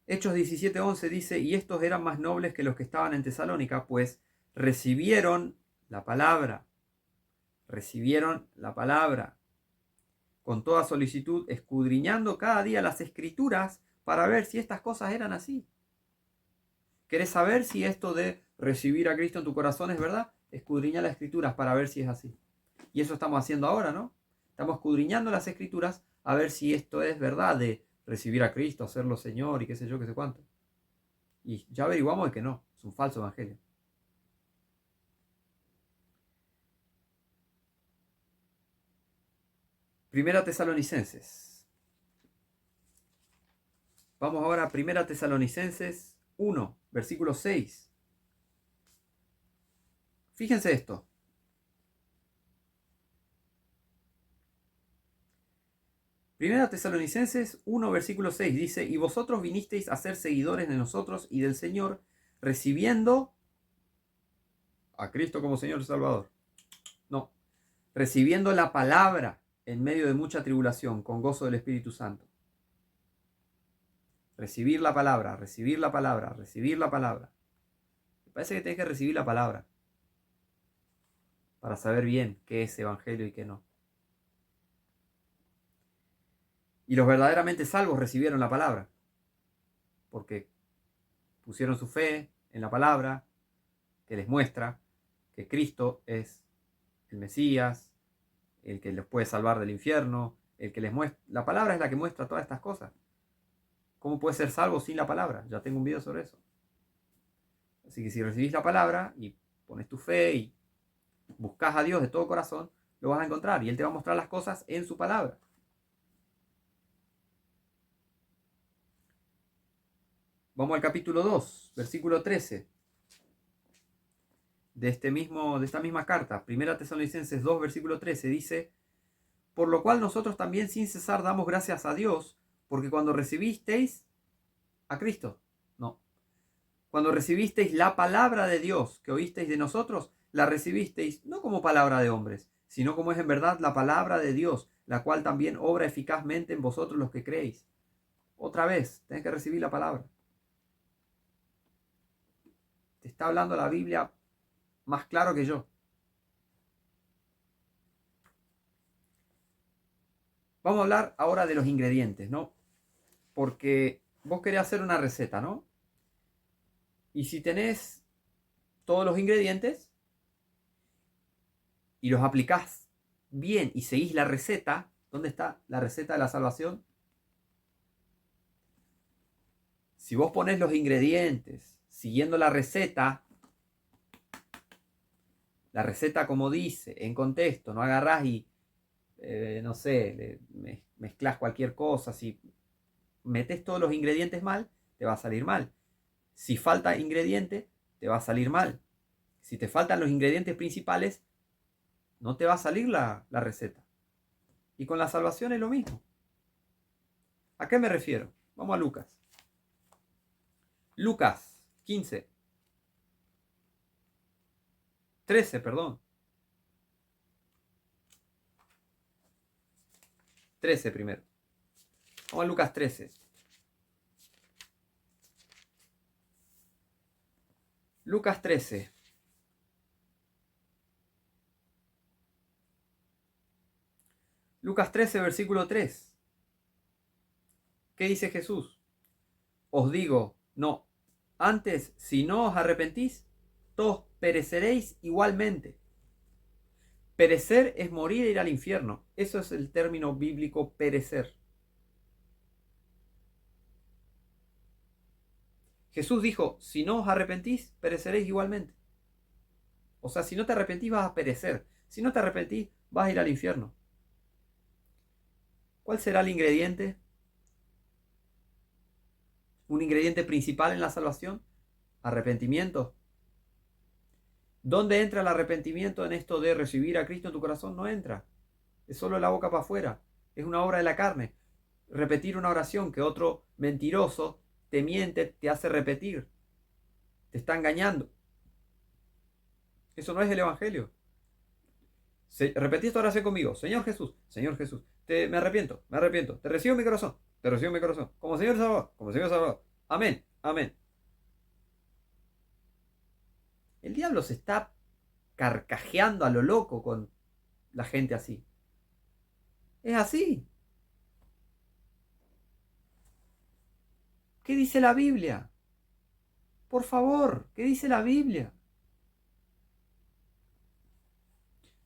Hechos 17:11 dice, y estos eran más nobles que los que estaban en Tesalónica, pues recibieron la palabra con toda solicitud, escudriñando cada día las escrituras para ver si estas cosas eran así. ¿Querés saber si esto de recibir a Cristo en tu corazón es verdad? Escudriña las escrituras para ver si es así. Y eso estamos haciendo ahora, ¿no? Estamos escudriñando las escrituras a ver si esto es verdad de recibir a Cristo, hacerlo Señor y qué sé yo, qué sé cuánto. Y ya averiguamos de que no, es un falso evangelio. Primera Tesalonicenses. Vamos ahora a Primera Tesalonicenses 1, versículo 6. Fíjense esto. Primera Tesalonicenses 1, versículo 6 dice, y vosotros vinisteis a ser seguidores de nosotros y del Señor, recibiendo a Cristo como Señor y Salvador. No, recibiendo la palabra en medio de mucha tribulación, con gozo del Espíritu Santo. Recibir la palabra, recibir la palabra, recibir la palabra. Me parece que tienes que recibir la palabra para saber bien qué es evangelio y qué no. Y los verdaderamente salvos recibieron la palabra, porque pusieron su fe en la palabra que les muestra que Cristo es el Mesías, el que los puede salvar del infierno, el que les muestra. La palabra es la que muestra todas estas cosas. ¿Cómo puedes ser salvo sin la palabra? Ya tengo un video sobre eso. Así que si recibís la palabra y pones tu fe y buscas a Dios de todo corazón, lo vas a encontrar y Él te va a mostrar las cosas en su palabra. Vamos al capítulo 2, versículo 13. De esta misma carta, Primera Tesalonicenses 2, versículo 13, dice, por lo cual nosotros también sin cesar damos gracias a Dios, porque cuando recibisteis a Cristo, no, cuando recibisteis la palabra de Dios que oísteis de nosotros, la recibisteis no como palabra de hombres, sino como es en verdad la palabra de Dios, la cual también obra eficazmente en vosotros los que creéis. Otra vez, tenés que recibir la palabra. Te está hablando la Biblia más claro que yo. Vamos a hablar ahora de los ingredientes, ¿no? Porque vos querés hacer una receta, ¿no? Y si tenés todos los ingredientes y los aplicás bien y seguís la receta, ¿dónde está la receta de la salvación? Si vos ponés los ingredientes siguiendo la receta como dice, en contexto, no agarrás y, no sé, mezclás cualquier cosa, si metes todos los ingredientes mal, te va a salir mal. Si falta ingrediente, te va a salir mal. Si te faltan los ingredientes principales, no te va a salir la receta. Y con la salvación es lo mismo. ¿A qué me refiero? Vamos a Lucas. Lucas 15. 13, perdón. 13 primero. Vamos a Lucas 13. Lucas 13. Lucas 13, versículo 3. ¿Qué dice Jesús? Os digo, no, antes, si no os arrepentís, todos pereceréis igualmente. Perecer es morir e ir al infierno. Eso es el término bíblico perecer. Jesús dijo, si no os arrepentís, pereceréis igualmente. O sea, si no te arrepentís vas a perecer. Si no te arrepentís, vas a ir al infierno. ¿Cuál será el ingrediente? ¿Un ingrediente principal en la salvación? Arrepentimiento. ¿Dónde entra el arrepentimiento en esto de recibir a Cristo en tu corazón? No entra. Es solo la boca para afuera. Es una obra de la carne. Repetir una oración que otro mentiroso te miente, te hace repetir. Te está engañando. Eso no es el Evangelio. Repetí esta oración conmigo. Señor Jesús, me arrepiento. Te recibo en mi corazón. Te recibo en mi corazón. Como Señor Salvador. Como Señor Salvador. Amén. Amén. El diablo se está carcajeando a lo loco con la gente así. Es así. ¿Qué dice la Biblia? Por favor, ¿qué dice la Biblia?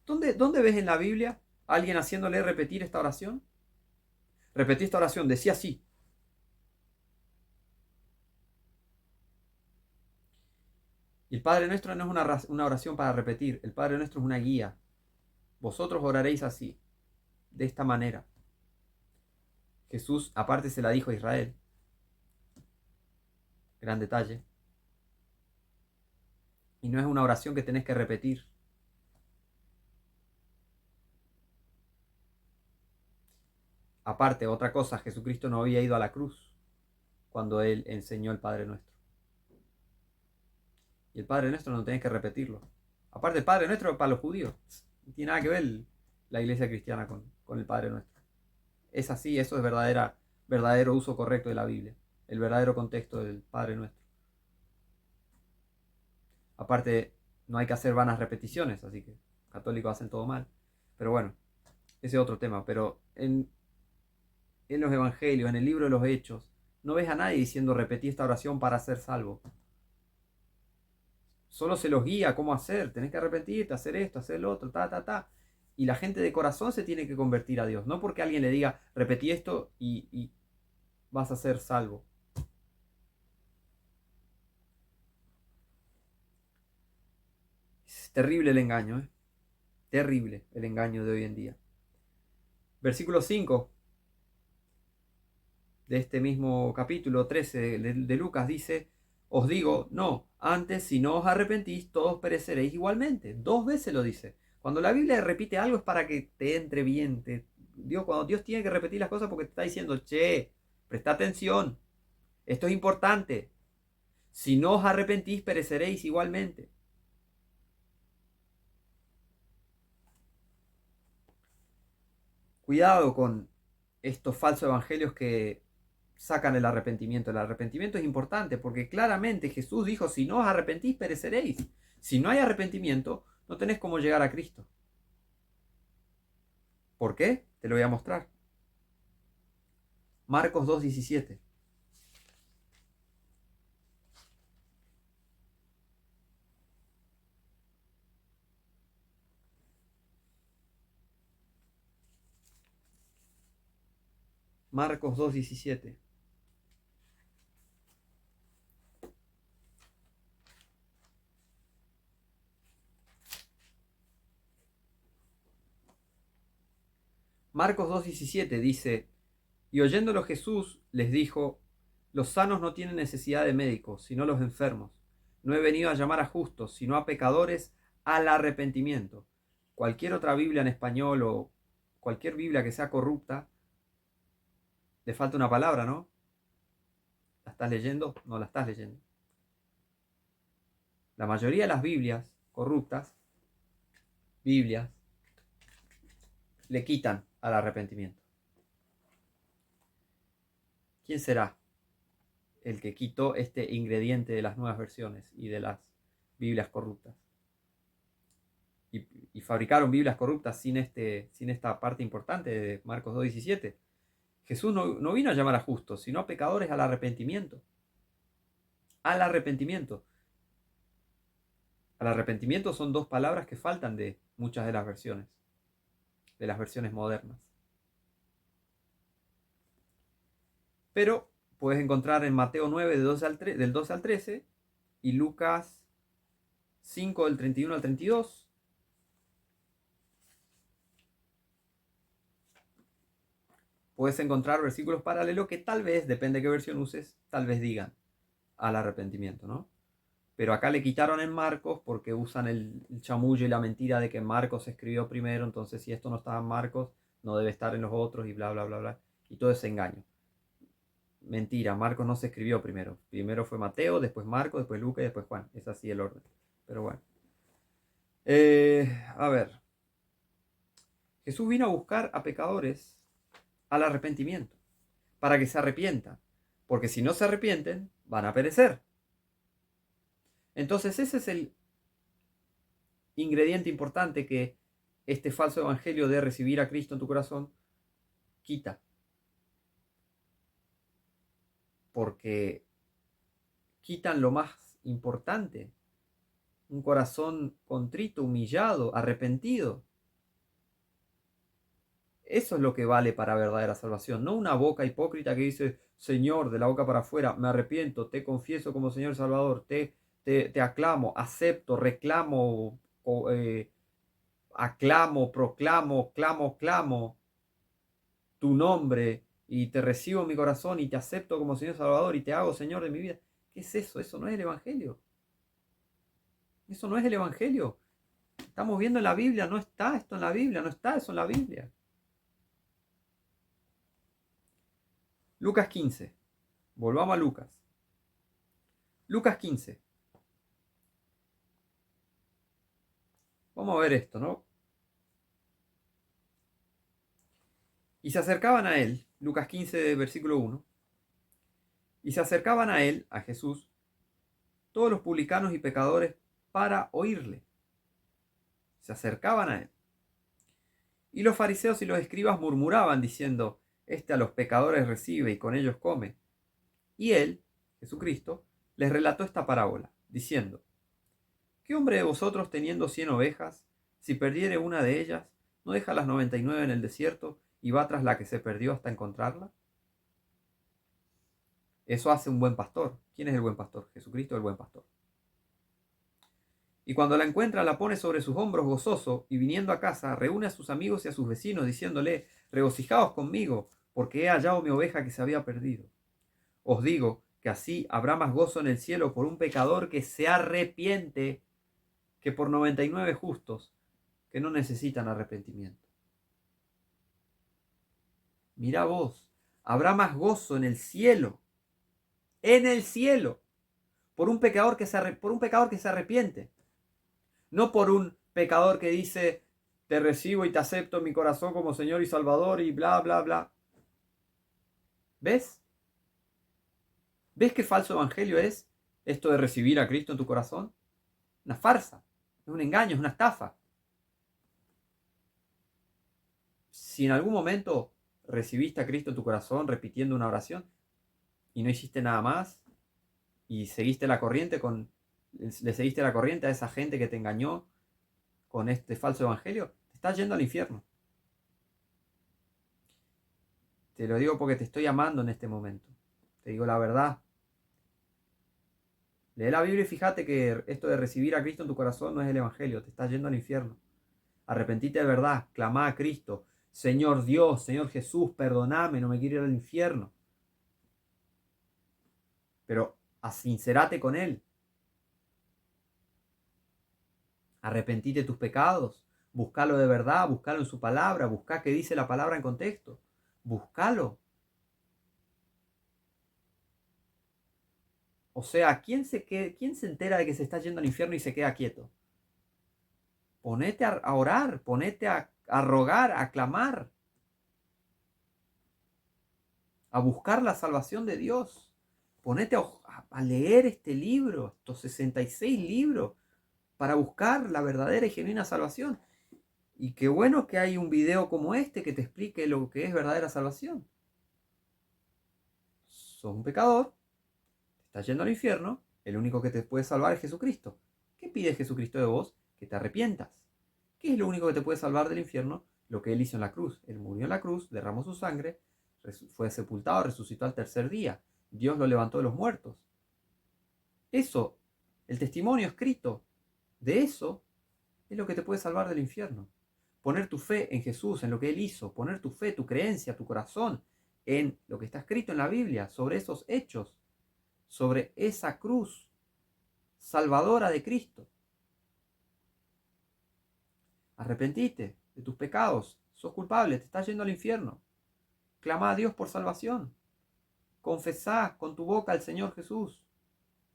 ¿Dónde ves en la Biblia a alguien haciéndole repetir esta oración? Repetí esta oración, decía así. Y el Padre Nuestro no es una oración para repetir, el Padre Nuestro es una guía. Vosotros oraréis así, de esta manera. Jesús aparte se la dijo a Israel. Gran detalle. Y no es una oración que tenés que repetir. Aparte, otra cosa, Jesucristo no había ido a la cruz cuando Él enseñó el Padre Nuestro. Y el Padre Nuestro no tenés que repetirlo. Aparte, el Padre Nuestro es para los judíos. No tiene nada que ver la iglesia cristiana con el Padre Nuestro. Es así, eso es verdadero uso correcto de la Biblia. El verdadero contexto del Padre Nuestro. Aparte, no hay que hacer vanas repeticiones, así que católicos hacen todo mal. Pero bueno, ese es otro tema. Pero en los evangelios, en el libro de los Hechos, no ves a nadie diciendo repetí esta oración para ser salvo. Solo se los guía cómo hacer. Tenés que arrepentirte, hacer esto, hacer lo otro, Y la gente de corazón se tiene que convertir a Dios. No porque alguien le diga repetí esto y vas a ser salvo. Es terrible el engaño, ¿eh? Terrible el engaño de hoy en día. Versículo 5 de este mismo capítulo 13 de Lucas dice, os digo, no, antes si no os arrepentís, todos pereceréis igualmente. 2 veces lo dice. Cuando la Biblia repite algo es para que te entre bien. Cuando Dios tiene que repetir las cosas porque te está diciendo, che, presta atención, esto es importante. Si no os arrepentís, pereceréis igualmente. Cuidado con estos falsos evangelios que sacan el arrepentimiento. El arrepentimiento es importante porque claramente Jesús dijo, si no os arrepentís, pereceréis. Si no hay arrepentimiento, no tenés cómo llegar a Cristo. ¿Por qué? Te lo voy a mostrar. Marcos 2:17. Marcos 2:17. Marcos 2:17 dice, y oyéndolo Jesús les dijo, los sanos no tienen necesidad de médicos, sino los enfermos. No he venido a llamar a justos, sino a pecadores al arrepentimiento. Cualquier otra Biblia en español o cualquier Biblia que sea corrupta, le falta una palabra, ¿no? ¿La estás leyendo? No la estás leyendo. La mayoría de las Biblias corruptas, Biblias, le quitan al arrepentimiento. ¿Quién será el que quitó este ingrediente de las nuevas versiones y de las Biblias corruptas? Y fabricaron Biblias corruptas sin esta parte importante de Marcos 2:17. Jesús no vino a llamar a justos, sino a pecadores al arrepentimiento. Al arrepentimiento. Al arrepentimiento son 2 palabras que faltan de muchas de las versiones modernas. Pero puedes encontrar en Mateo 9 del 12 al 13 y Lucas 5 del 31 al 32. Puedes encontrar versículos paralelos que tal vez, depende de qué versión uses, tal vez digan al arrepentimiento, ¿no? Pero acá le quitaron en Marcos porque usan el chamullo y la mentira de que Marcos escribió primero, entonces si esto no estaba en Marcos, no debe estar en los otros y bla, bla, bla, bla. Y todo ese engaño. Mentira, Marcos no se escribió primero. Primero fue Mateo, después Marcos, después Lucas y después Juan. Es así el orden. Pero bueno. A ver. Jesús vino a buscar a pecadores al arrepentimiento, para que se arrepientan. Porque si no se arrepienten, van a perecer. Entonces ese es el ingrediente importante que este falso evangelio de recibir a Cristo en tu corazón quita. Porque quitan lo más importante. Un corazón contrito, humillado, arrepentido. Eso es lo que vale para verdadera salvación. No una boca hipócrita que dice, Señor, de la boca para afuera, me arrepiento, te confieso como Señor Salvador, te aclamo, acepto, reclamo, aclamo, proclamo, clamo tu nombre y te recibo en mi corazón y te acepto como Señor Salvador y te hago Señor de mi vida. ¿Qué es eso? Eso no es el Evangelio. Eso no es el Evangelio. Estamos viendo en la Biblia, no está esto en la Biblia, no está eso en la Biblia. Lucas 15. Volvamos a Lucas. Lucas 15. Vamos a ver esto, ¿no? Y se acercaban a él, Lucas 15, versículo 1. Y se acercaban a él, a Jesús, todos los publicanos y pecadores para oírle. Se acercaban a él. Y los fariseos y los escribas murmuraban diciendo, este a los pecadores recibe y con ellos come. Y él, Jesucristo, les relató esta parábola, diciendo, ¿qué hombre de vosotros teniendo 100 ovejas, si perdiere una de ellas, no deja las 99 en el desierto y va tras la que se perdió hasta encontrarla? Eso hace un buen pastor. ¿Quién es el buen pastor? Jesucristo es el buen pastor. Y cuando la encuentra, la pone sobre sus hombros gozoso, y viniendo a casa, reúne a sus amigos y a sus vecinos, diciéndole, regocijaos conmigo, porque he hallado mi oveja que se había perdido. Os digo que así habrá más gozo en el cielo por un pecador que se arrepiente que por 99 justos que no necesitan arrepentimiento. Mira vos, habrá más gozo en el cielo, por un pecador por un pecador que se arrepiente. No por un pecador que dice, te recibo y te acepto en mi corazón como Señor y Salvador y bla, bla, bla. ¿Ves? ¿Ves qué falso evangelio es esto de recibir a Cristo en tu corazón? Una farsa, es un engaño, es una estafa. Si en algún momento recibiste a Cristo en tu corazón repitiendo una oración y no hiciste nada más y seguiste la corriente le seguiste la corriente a esa gente que te engañó con este falso evangelio, te estás yendo al infierno. Te lo digo porque te estoy amando en este momento. Te digo la verdad. Lee la Biblia y fíjate que esto de recibir a Cristo en tu corazón no es el evangelio, te estás yendo al infierno. Arrepentite de verdad, clama a Cristo. Señor Dios, Señor Jesús, perdóname, no me quiero ir al infierno. Pero sincerate con Él. Arrepentite de tus pecados. Búscalo de verdad, búscalo en su palabra, busca qué dice la palabra en contexto. Búscalo. O sea, ¿quién se entera de que se está yendo al infierno y se queda quieto? Ponete a orar, ponete a rogar, a clamar, a buscar la salvación de Dios. Ponete a leer este libro, estos 66 libros, para buscar la verdadera y genuina salvación. Y qué bueno que hay un video como este que te explique lo que es verdadera salvación. Sos un pecador, te estás yendo al infierno, el único que te puede salvar es Jesucristo. ¿Qué pide Jesucristo de vos? Que te arrepientas. ¿Qué es lo único que te puede salvar del infierno? Lo que Él hizo en la cruz. Él murió en la cruz, derramó su sangre, fue sepultado, resucitó al tercer día. Dios lo levantó de los muertos. Eso, el testimonio escrito de eso, es lo que te puede salvar del infierno. Poner tu fe en Jesús, en lo que Él hizo, poner tu fe, tu creencia, tu corazón en lo que está escrito en la Biblia, sobre esos hechos, sobre esa cruz salvadora de Cristo. Arrepentite de tus pecados, sos culpable, te estás yendo al infierno. Clama a Dios por salvación. Confesá con tu boca al Señor Jesús.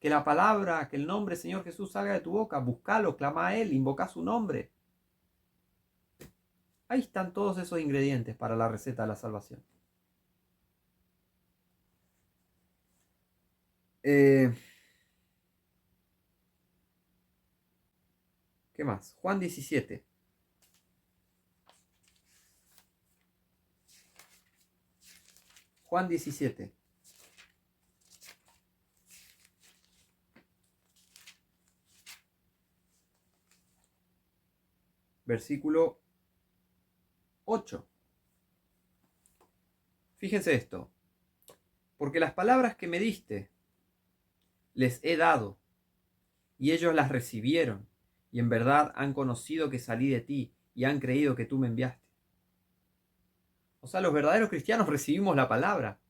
Que la palabra, que el nombre Señor Jesús salga de tu boca. Buscalo, clama a Él, invoca su nombre. Ahí están todos esos ingredientes para la receta de la salvación. ¿Qué más? Juan 17. Juan 17. Versículo 8. Fíjense esto. Porque las palabras que me diste les he dado, y ellos las recibieron, y en verdad han conocido que salí de ti, y han creído que tú me enviaste. O sea, los verdaderos cristianos recibimos la palabra.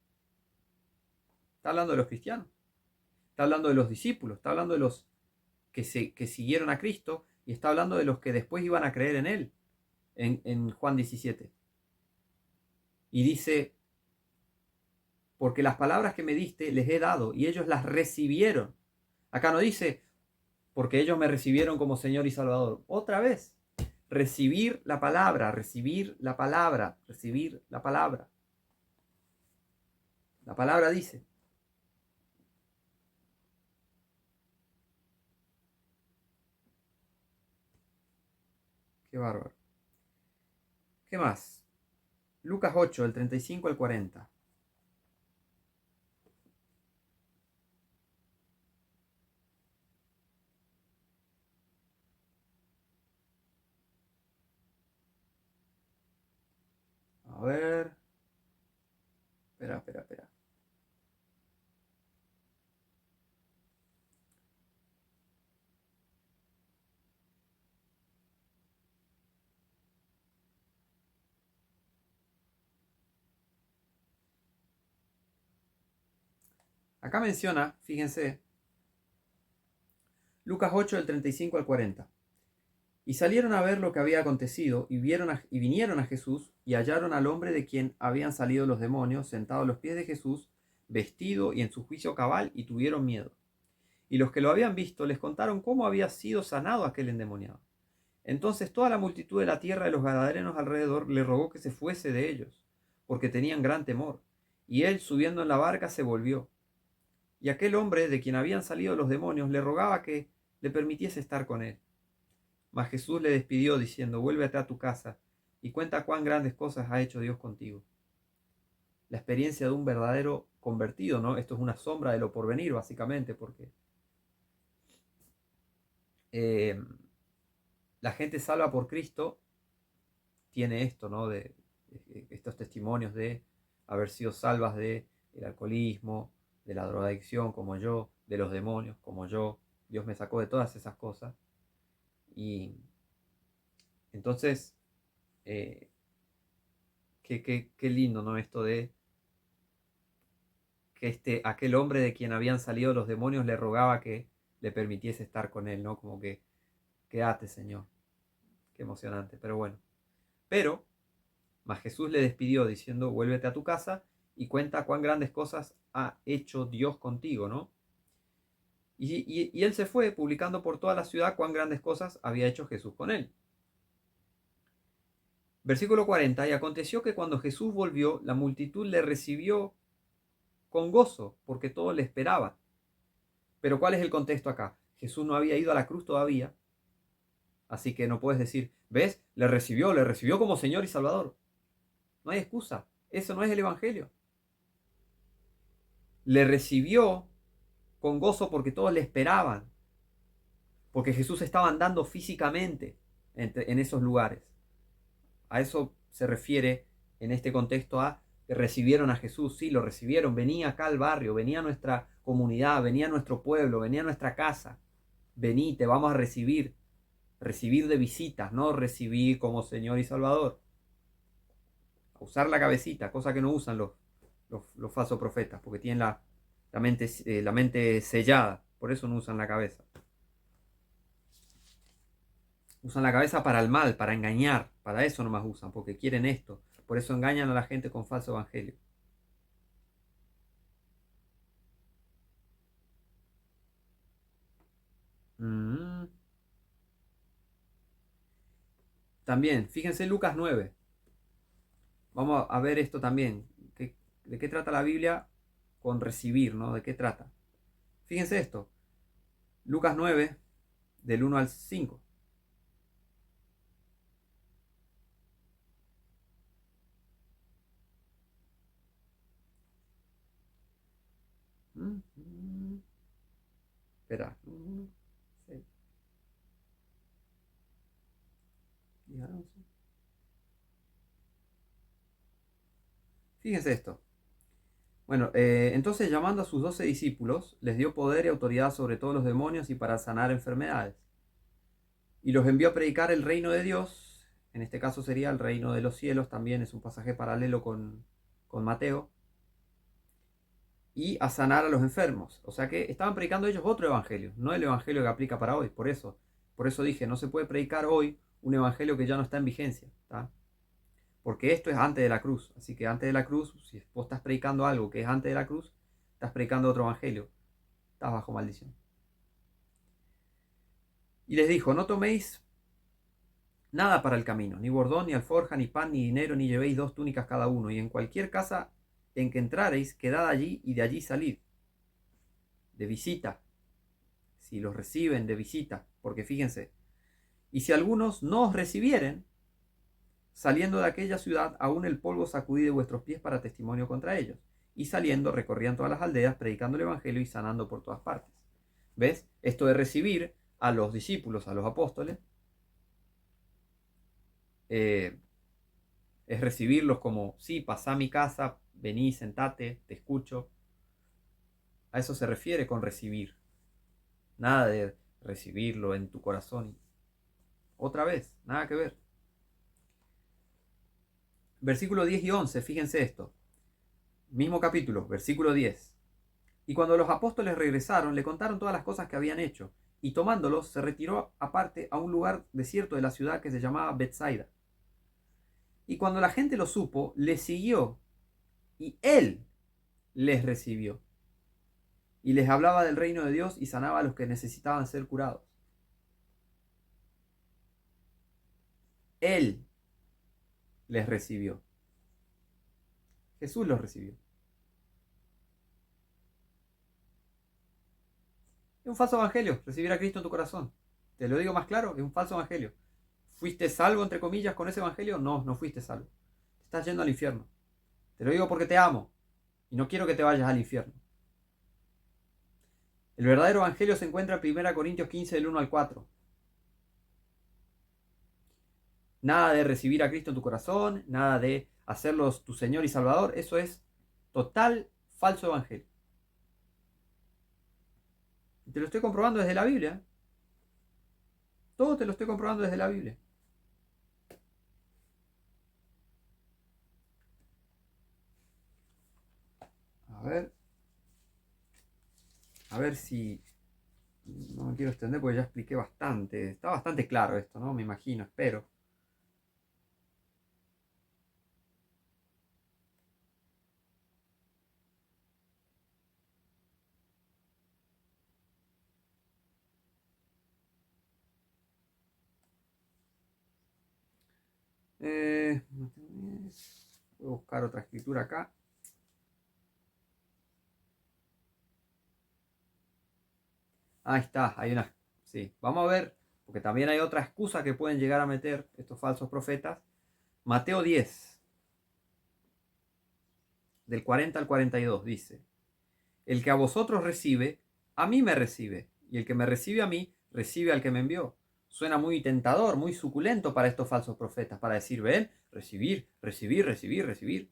Está hablando de los cristianos. Está hablando de los discípulos. Está hablando de los que siguieron a Cristo. Y está hablando de los que después iban a creer en Él. En Juan 17. Y dice, porque las palabras que me diste les he dado y ellos las recibieron. Acá no dice, porque ellos me recibieron como Señor y Salvador. Otra vez, recibir la palabra, recibir la palabra, recibir la palabra. La palabra dice. Qué bárbaro. ¿Qué más? Lucas 8, del 35 al 40. A ver. Espera. Acá menciona, fíjense, Lucas 8, del 35 al 40. Y salieron a ver lo que había acontecido, y vinieron a Jesús, y hallaron al hombre de quien habían salido los demonios, sentado a los pies de Jesús, vestido y en su juicio cabal, y tuvieron miedo. Y los que lo habían visto les contaron cómo había sido sanado aquel endemoniado. Entonces toda la multitud de la tierra de los gadarenos alrededor le rogó que se fuese de ellos, porque tenían gran temor. Y él, subiendo en la barca, se volvió. Y aquel hombre de quien habían salido los demonios le rogaba que le permitiese estar con él. Mas Jesús le despidió diciendo, vuélvete a tu casa y cuenta cuán grandes cosas ha hecho Dios contigo. La experiencia de un verdadero convertido, ¿no? Esto es una sombra de lo porvenir, básicamente, porque la gente salva por Cristo tiene esto, ¿no? De estos testimonios de haber sido salvas del alcoholismo, de la drogadicción como yo, de los demonios como yo. Dios me sacó de todas esas cosas. Y entonces, qué lindo, ¿no? Esto de que aquel hombre de quien habían salido los demonios le rogaba que le permitiese estar con él, ¿no? Como que, quédate, Señor. Qué emocionante, pero bueno. Pero, mas Jesús le despidió diciendo, vuélvete a tu casa y cuenta cuán grandes cosas ha hecho Dios contigo, ¿no? Y él se fue publicando por toda la ciudad cuán grandes cosas había hecho Jesús con él. Versículo 40, y aconteció que cuando Jesús volvió, la multitud le recibió con gozo, porque todo le esperaba. Pero ¿cuál es el contexto acá? Jesús no había ido a la cruz todavía, así que no puedes decir, ¿ves? Le recibió como Señor y Salvador. No hay excusa, eso no es el Evangelio. Le recibió con gozo porque todos le esperaban, porque Jesús estaba andando físicamente en esos lugares. A eso se refiere en este contexto a que recibieron a Jesús, sí, lo recibieron, venía acá al barrio, venía a nuestra comunidad, venía a nuestro pueblo, venía a nuestra casa, vení, te vamos a recibir, recibir de visitas, no recibir como Señor y Salvador. A usar la cabecita, cosa que no usan los falsos profetas, porque tienen la mente sellada, por eso no usan la cabeza. Usan la cabeza para el mal, para engañar, para eso nomás usan, porque quieren esto. Por eso engañan a la gente con falso evangelio. Mm. También, fíjense Lucas 9. Vamos a ver esto también. ¿De qué trata la Biblia con recibir, ¿no? ¿De qué trata? Fíjense esto. Lucas 9, del 1 al 5. Espera. Fíjense esto. Bueno, entonces llamando a sus 12 discípulos, les dio poder y autoridad sobre todos los demonios y para sanar enfermedades. Y los envió a predicar el reino de Dios, en este caso sería el reino de los cielos, también es un pasaje paralelo con Mateo, y a sanar a los enfermos. O sea que estaban predicando ellos otro evangelio, no el evangelio que aplica para hoy. Por eso dije, no se puede predicar hoy un evangelio que ya no está en vigencia, ¿tá? Porque esto es antes de la cruz. Así que antes de la cruz, si vos estás predicando algo que es antes de la cruz, estás predicando otro evangelio. Estás bajo maldición. Y les dijo, no toméis nada para el camino, ni bordón, ni alforja, ni pan, ni dinero, ni llevéis 2 túnicas cada uno. Y en cualquier casa en que entrareis, quedad allí y de allí salid. De visita. Si los reciben, de visita. Porque fíjense, y si algunos no os recibieren, saliendo de aquella ciudad, aún el polvo sacudí de vuestros pies para testimonio contra ellos. Y saliendo, recorrían todas las aldeas, predicando el evangelio y sanando por todas partes. ¿Ves? Esto de recibir a los discípulos, a los apóstoles, es recibirlos como, sí, pasá a mi casa, vení, sentate, te escucho. A eso se refiere con recibir. Nada de recibirlo en tu corazón. Otra vez, nada que ver. Versículo 10 y 11, fíjense esto. Mismo capítulo, versículo 10. Y cuando los apóstoles regresaron, le contaron todas las cosas que habían hecho, y tomándolos, se retiró aparte a un lugar desierto de la ciudad que se llamaba Betsaida. Y cuando la gente lo supo, le siguió, y él les recibió. Y les hablaba del reino de Dios y sanaba a los que necesitaban ser curados. Él les recibió. Jesús los recibió. Es un falso evangelio, recibir a Cristo en tu corazón. Te lo digo más claro, es un falso evangelio. ¿Fuiste salvo, entre comillas, con ese evangelio? No, no fuiste salvo. Te estás yendo al infierno. Te lo digo porque te amo y no quiero que te vayas al infierno. El verdadero evangelio se encuentra en 1 Corintios 15, del 1 al 4. Nada de recibir a Cristo en tu corazón, nada de hacerlos tu Señor y Salvador. Eso es total falso evangelio. Y te lo estoy comprobando desde la Biblia. Todo te lo estoy comprobando desde la Biblia. A ver. A ver si... No me quiero extender porque ya expliqué bastante. Está bastante claro esto, ¿no? Me imagino, espero. Voy a buscar otra escritura acá. Ahí está, hay una... Sí, vamos a ver, porque también hay otra excusa que pueden llegar a meter estos falsos profetas. Mateo 10, del 40 al 42, dice: El que a vosotros recibe, a mí me recibe, y el que me recibe a mí, recibe al que me envió. Suena muy tentador, muy suculento para estos falsos profetas, para decir, ven, recibir, recibir, recibir, recibir.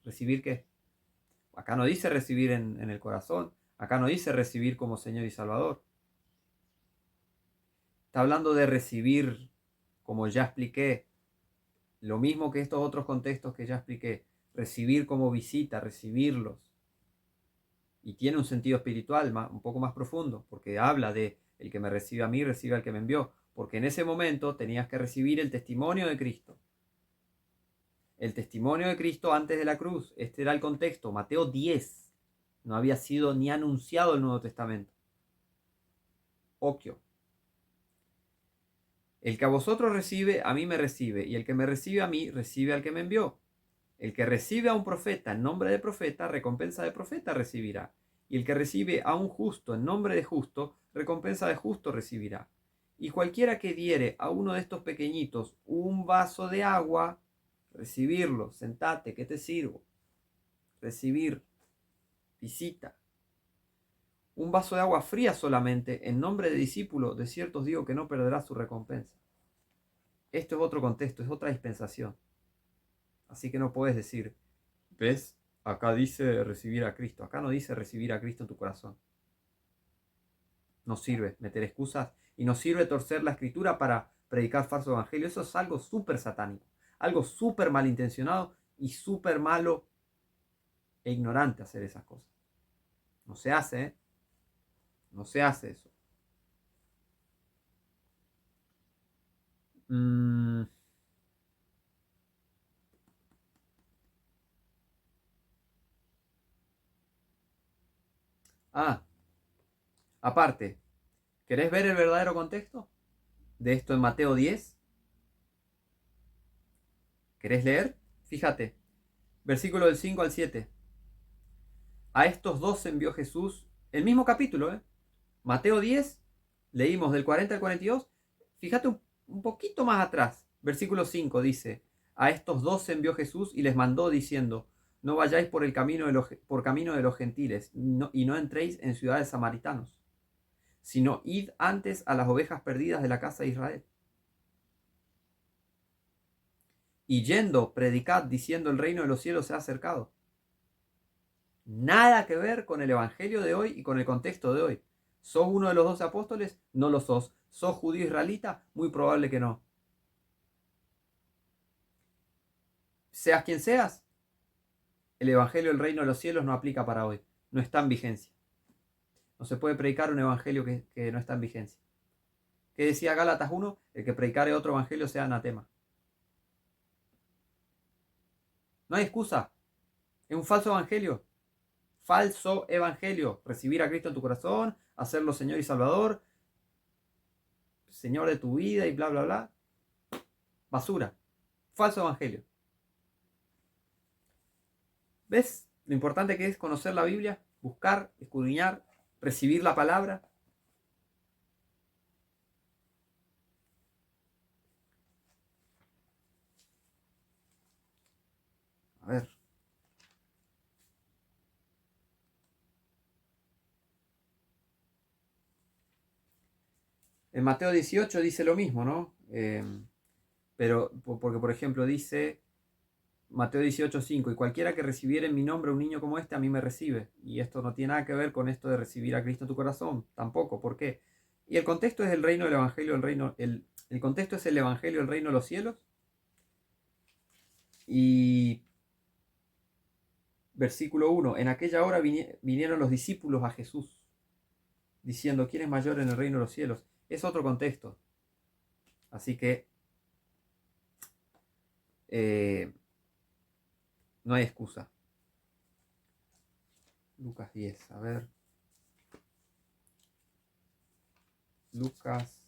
¿Recibir qué? Acá no dice recibir en el corazón. Acá no dice recibir como Señor y Salvador. Está hablando de recibir, como ya expliqué, lo mismo que estos otros contextos que ya expliqué. Recibir como visita, recibirlos. Y tiene un sentido espiritual un poco más profundo, porque habla de el que me recibe a mí, recibe al que me envió. Porque en ese momento tenías que recibir el testimonio de Cristo. El testimonio de Cristo antes de la cruz. Este era el contexto. Mateo 10. No había sido ni anunciado el Nuevo Testamento. Oquio. El que a vosotros recibe, a mí me recibe. Y el que me recibe a mí, recibe al que me envió. El que recibe a un profeta en nombre de profeta, recompensa de profeta recibirá. Y el que recibe a un justo en nombre de justo, recompensa de justo recibirá. Y cualquiera que diere a uno de estos pequeñitos un vaso de agua, recibirlo, sentate, que te sirvo. Recibir, visita. Un vaso de agua fría solamente, en nombre de discípulo, de cierto os digo que no perderá su recompensa. Esto es otro contexto, es otra dispensación. Así que no puedes decir, ¿ves? Acá dice recibir a Cristo. Acá no dice recibir a Cristo en tu corazón. No sirve meter excusas y no sirve torcer la escritura para predicar falso evangelio. Eso es algo súper satánico, algo súper malintencionado y súper malo e ignorante hacer esas cosas. No se hace, ¿eh? No se hace eso. Aparte, ¿querés ver el verdadero contexto de esto en Mateo 10? ¿Querés leer? Fíjate, versículo del 5 al 7. A estos dos envió Jesús, el mismo capítulo, ¿eh? Mateo 10, leímos del 40 al 42. Fíjate un poquito más atrás, versículo 5 dice, a estos dos envió Jesús y les mandó diciendo, no vayáis por el camino por camino de los gentiles y no entréis en ciudades samaritanos, sino id antes a las ovejas perdidas de la casa de Israel. Y yendo, predicad diciendo el reino de los cielos se ha acercado. Nada que ver con el evangelio de hoy y con el contexto de hoy. ¿Sos uno de los 12 apóstoles? No lo sos. ¿Sos judío israelita? Muy probable que no. Seas quien seas, el evangelio del reino de los cielos no aplica para hoy. No está en vigencia. No se puede predicar un evangelio que no está en vigencia. ¿Qué decía Gálatas 1? El que predicare otro evangelio sea anatema. No hay excusa. Es un falso evangelio. Falso evangelio. Recibir a Cristo en tu corazón, hacerlo Señor y Salvador, Señor de tu vida y bla, bla, bla. Basura. Falso evangelio. ¿Ves lo importante que es conocer la Biblia? Buscar, escudriñar, recibir la palabra. A ver. En Mateo 18 dice lo mismo, ¿no? Pero, porque por ejemplo dice Mateo 18:5, y cualquiera que recibiere en mi nombre un niño como este, a mí me recibe. Y esto no tiene nada que ver con esto de recibir a Cristo en tu corazón, tampoco. ¿Por qué? Y el contexto es el reino del evangelio, el contexto es el evangelio, el reino de los cielos. Y versículo 1, en aquella hora vinieron los discípulos a Jesús, diciendo, ¿quién es mayor en el reino de los cielos? Es otro contexto. Así que no hay excusa. Lucas 10, a ver. Lucas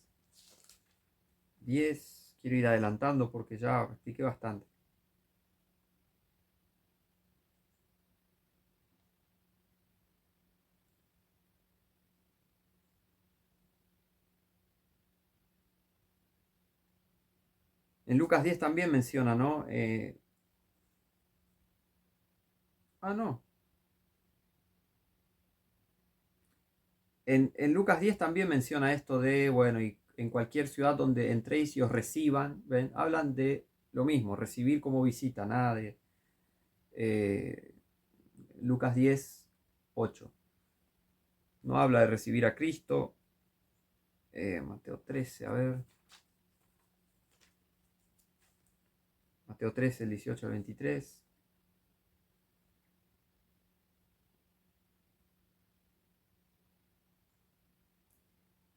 10, quiero ir adelantando porque ya expliqué bastante. En Lucas 10 también menciona, ¿no? No. En Lucas 10 también menciona esto de, bueno, y en cualquier ciudad donde entréis y os reciban, ¿ven? Hablan de lo mismo, recibir como visita, nada de Lucas 10, 8. No habla de recibir a Cristo. Mateo 13, a ver. Mateo 13, el 18 al 23.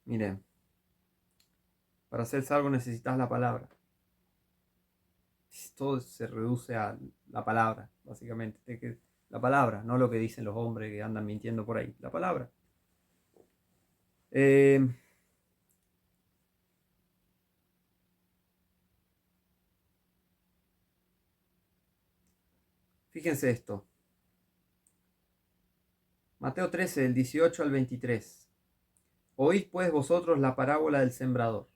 Miren, para ser salvo necesitas la palabra. Todo se reduce a la palabra, básicamente. La palabra, no lo que dicen los hombres que andan mintiendo por ahí. La palabra. Fíjense esto. Mateo 13, del 18 al 23. Oíd pues vosotros la parábola del sembrador.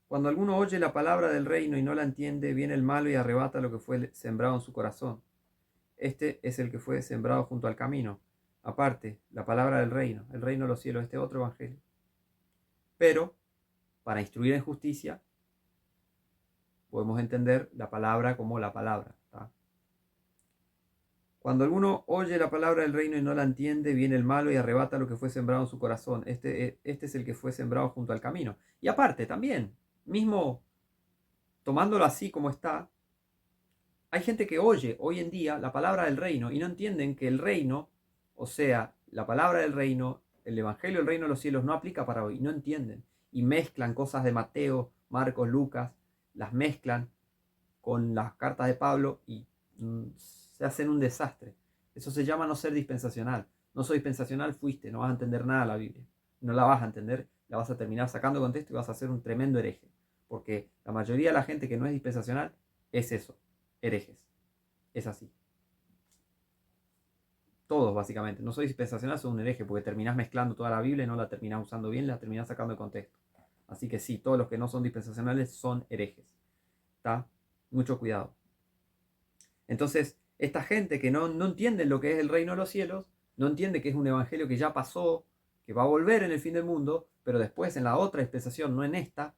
Cuando alguno oye la palabra del reino y no la entiende, viene el malo y arrebata lo que fue sembrado en su corazón. Este es el que fue sembrado junto al camino. Aparte, la palabra del reino, el reino de los cielos, este otro evangelio. Pero, para instruir en justicia, podemos entender la palabra como la palabra. ¿Tá? Cuando alguno oye la palabra del reino y no la entiende, viene el malo y arrebata lo que fue sembrado en su corazón. Este es el que fue sembrado junto al camino. Y aparte, también, mismo tomándolo así como está, hay gente que oye hoy en día la palabra del reino y no entienden que el reino, o sea, la palabra del reino, el evangelio del reino de los cielos no aplica para hoy, no entienden. Y mezclan cosas de Mateo, Marcos, Lucas, las mezclan con las cartas de Pablo y se hacen un desastre. Eso se llama no ser dispensacional. No soy dispensacional, fuiste, no vas a entender nada de la Biblia. No la vas a entender, la vas a terminar sacando de contexto y vas a ser un tremendo hereje. Porque la mayoría de la gente que no es dispensacional es eso, herejes. Es así. Todos, básicamente. No soy dispensacional, soy un hereje, porque terminás mezclando toda la Biblia y no la terminás usando bien, la terminás sacando de contexto. Así que sí, todos los que no son dispensacionales son herejes. ¿Está? Mucho cuidado. Entonces, esta gente que no entiende lo que es el reino de los cielos, no entiende que es un evangelio que ya pasó, que va a volver en el fin del mundo, pero después en la otra dispensación, no en esta.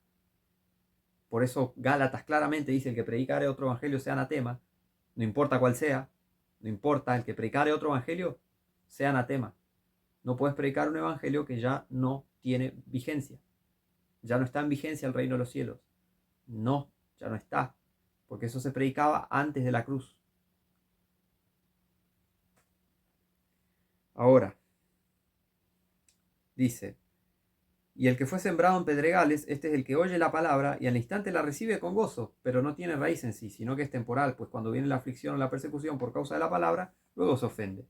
Por eso Gálatas claramente dice: el que predicare otro evangelio sea anatema, no importa cuál sea, no importa, el que predicare otro evangelio sea anatema. No puedes predicar un evangelio que ya no tiene vigencia. Ya no está en vigencia el reino de los cielos. No, ya no está. Porque eso se predicaba antes de la cruz. Ahora, dice: y el que fue sembrado en pedregales, este es el que oye la palabra y al instante la recibe con gozo, pero no tiene raíz en sí, sino que es temporal, pues cuando viene la aflicción o la persecución por causa de la palabra, luego se ofende.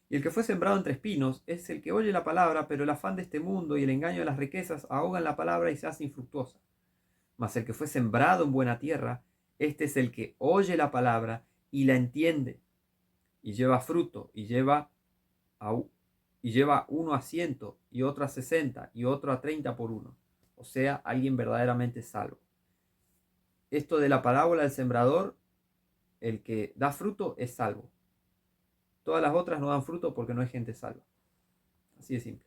Y el que fue sembrado entre espinos es el que oye la palabra, pero el afán de este mundo y el engaño de las riquezas ahogan la palabra y se hace infructuosa. Mas el que fue sembrado en buena tierra, este es el que oye la palabra y la entiende, y lleva fruto, y lleva uno a 100, y otro a 60, y otro a 30 por uno. O sea, alguien verdaderamente salvo. Esto de la parábola del sembrador, el que da fruto es salvo. Todas las otras no dan fruto porque no hay gente salva. Así de simple.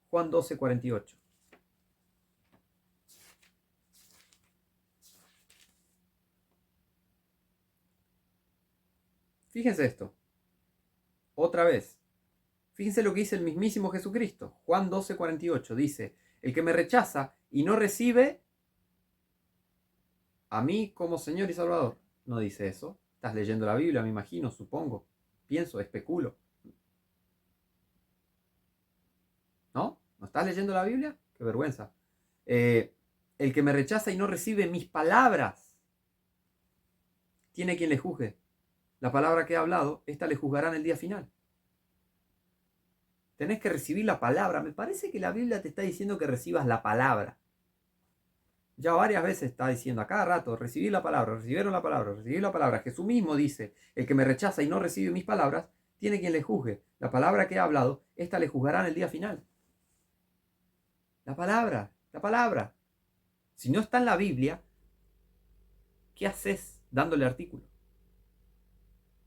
Juan 12, 48. Fíjense esto. Otra vez. Fíjense lo que dice el mismísimo Jesucristo. Juan 12, 48. Dice: el que me rechaza y no recibe a mí como Señor y Salvador. No dice eso. Estás leyendo la Biblia, me imagino, supongo. Pienso, especulo. ¿No? ¿No estás leyendo la Biblia? Qué vergüenza. El que me rechaza y no recibe mis palabras, tiene quien le juzgue. La palabra que he hablado, esta le juzgará en el día final. Tenés que recibir la palabra. Me parece que la Biblia te está diciendo que recibas la palabra. Ya varias veces está diciendo a cada rato: recibir la palabra, recibieron la palabra, recibir la palabra. Jesús mismo dice: el que me rechaza y no recibe mis palabras, tiene quien le juzgue. La palabra que he hablado, esta le juzgará en el día final. La palabra, la palabra. Si no está en la Biblia, ¿qué haces dándole artículo?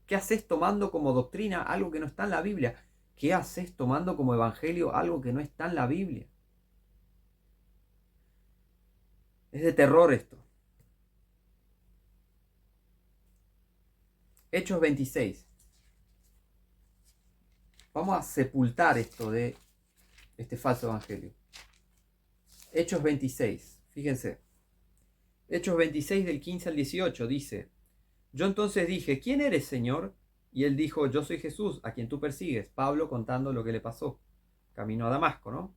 ¿Qué haces tomando como doctrina algo que no está en la Biblia? ¿Qué haces tomando como evangelio algo que no está en la Biblia? Es de terror esto. Hechos 26. Vamos a sepultar esto de este falso evangelio. Hechos 26, fíjense. Hechos 26 del 15 al 18 dice: Yo entonces dije, ¿quién eres, Señor? Y él dijo, yo soy Jesús, a quien tú persigues. Pablo contando lo que le pasó. Camino a Damasco, ¿no?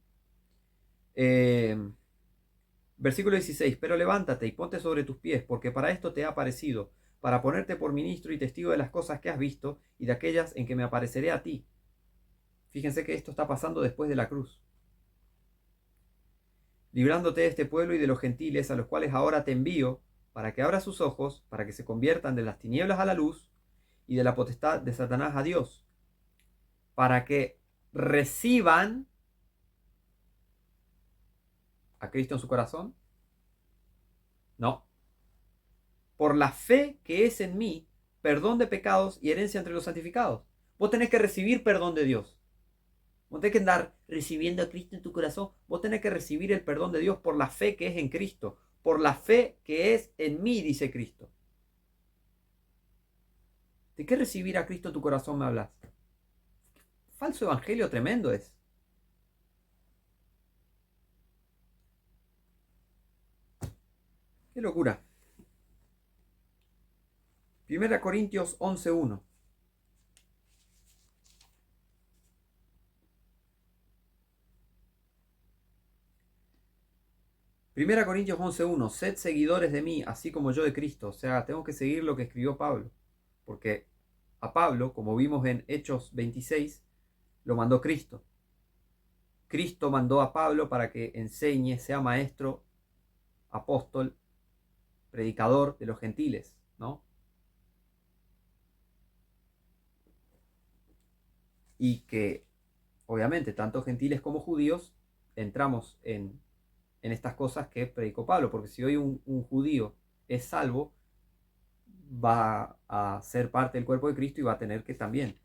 Versículo 16, pero levántate y ponte sobre tus pies, porque para esto te ha aparecido, para ponerte por ministro y testigo de las cosas que has visto y de aquellas en que me apareceré a ti. Fíjense que esto está pasando después de la cruz. Librándote de este pueblo y de los gentiles, a los cuales ahora te envío, para que abras sus ojos, para que se conviertan de las tinieblas a la luz y de la potestad de Satanás a Dios, para que reciban a Cristo en su corazón. No. Por la fe que es en mí, perdón de pecados y herencia entre los santificados. Vos tenés que recibir perdón de Dios. Vos tenés que andar recibiendo a Cristo en tu corazón. Vos tenés que recibir el perdón de Dios por la fe que es en Cristo. Por la fe que es en mí, dice Cristo. ¿De qué recibir a Cristo en tu corazón me hablas? Falso evangelio tremendo es. Qué locura. 1 Corintios 11:1. Primera Corintios 11:1, sed seguidores de mí, así como yo de Cristo. O sea, tengo que seguir lo que escribió Pablo. Porque a Pablo, como vimos en Hechos 26, lo mandó Cristo. Cristo mandó a Pablo para que enseñe, sea maestro, apóstol, predicador de los gentiles, ¿no? Y que, obviamente, tanto gentiles como judíos entramos en estas cosas que predicó Pablo, porque si hoy un judío es salvo, va a ser parte del cuerpo de Cristo y va a tener que también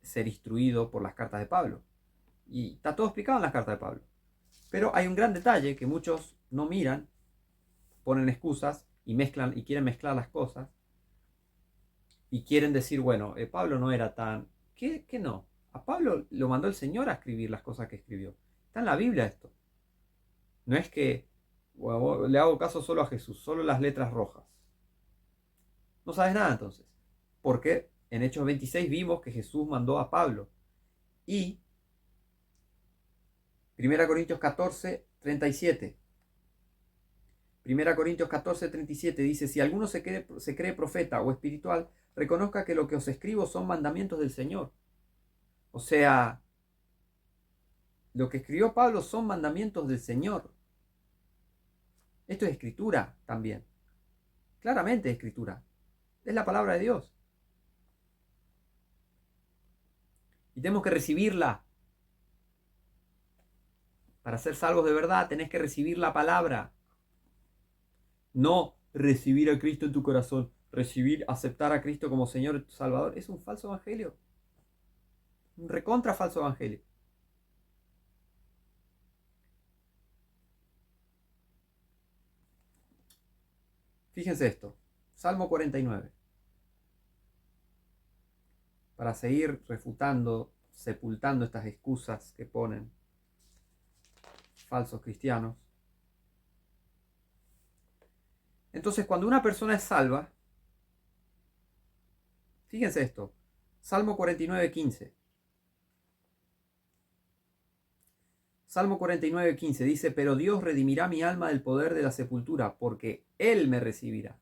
ser instruido por las cartas de Pablo. Y está todo explicado en las cartas de Pablo. Pero hay un gran detalle que muchos no miran, ponen excusas y mezclan y quieren mezclar las cosas y quieren decir, bueno, Pablo no era tan... ¿Qué no? A Pablo lo mandó el Señor a escribir las cosas que escribió. Está en la Biblia esto. No es que bueno, le hago caso solo a Jesús, solo las letras rojas. No sabes nada entonces. Porque en Hechos 26 vimos que Jesús mandó a Pablo. Y 1 Corintios 14, 37. 1 Corintios 14, 37 dice, si alguno se cree profeta o espiritual, reconozca que lo que os escribo son mandamientos del Señor. O sea, lo que escribió Pablo son mandamientos del Señor. Esto es escritura también. Claramente es escritura. Es la palabra de Dios. Y tenemos que recibirla. Para ser salvos de verdad tenés que recibir la palabra. No recibir a Cristo en tu corazón. Recibir, aceptar a Cristo como Señor y Salvador. Es un falso evangelio. Un recontra falso evangelio. Fíjense esto. Salmo 49. Para seguir refutando, sepultando estas excusas que ponen falsos cristianos. Entonces, cuando una persona es salva, fíjense esto, Salmo 49:15. Salmo 49:15 dice, pero Dios redimirá mi alma del poder de la sepultura, porque Él me recibirá.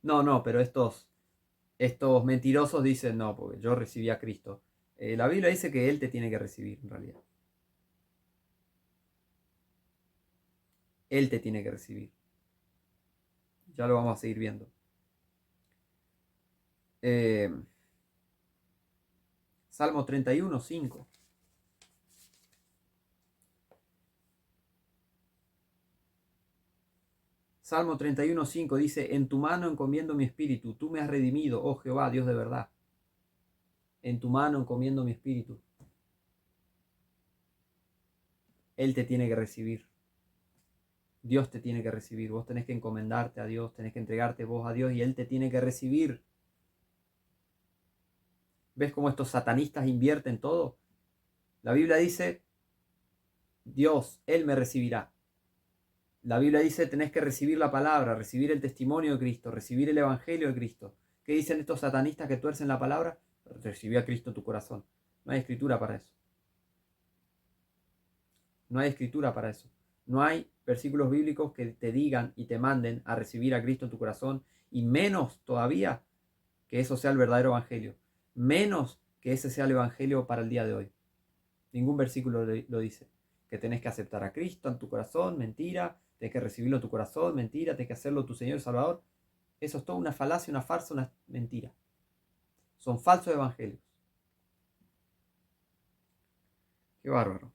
No, pero estos mentirosos dicen, no, porque yo recibí a Cristo. La Biblia dice que Él te tiene que recibir, en realidad. Él te tiene que recibir. Ya lo vamos a seguir viendo. Salmo 31:5. Salmo 31:5 dice, en tu mano encomiendo mi espíritu, tú me has redimido, oh Jehová, Dios de verdad. En tu mano encomiendo mi espíritu. Él te tiene que recibir. Dios te tiene que recibir. Vos tenés que encomendarte a Dios, tenés que entregarte vos a Dios y Él te tiene que recibir. ¿Ves cómo estos satanistas invierten todo? La Biblia dice, Dios, Él me recibirá. La Biblia dice, tenés que recibir la palabra, recibir el testimonio de Cristo, recibir el evangelio de Cristo. ¿Qué dicen estos satanistas que tuercen la palabra? Recibí a Cristo en tu corazón. No hay escritura para eso. No hay escritura para eso. No hay versículos bíblicos que te digan y te manden a recibir a Cristo en tu corazón, y menos todavía que eso sea el verdadero evangelio. Menos que ese sea el evangelio para el día de hoy. Ningún versículo lo dice. Que tenés que aceptar a Cristo en tu corazón, mentira. Tenés que recibirlo en tu corazón, mentira. Tenés que hacerlo tu Señor y Salvador. Eso es todo una falacia, una farsa, una mentira. Son falsos evangelios. Qué bárbaro.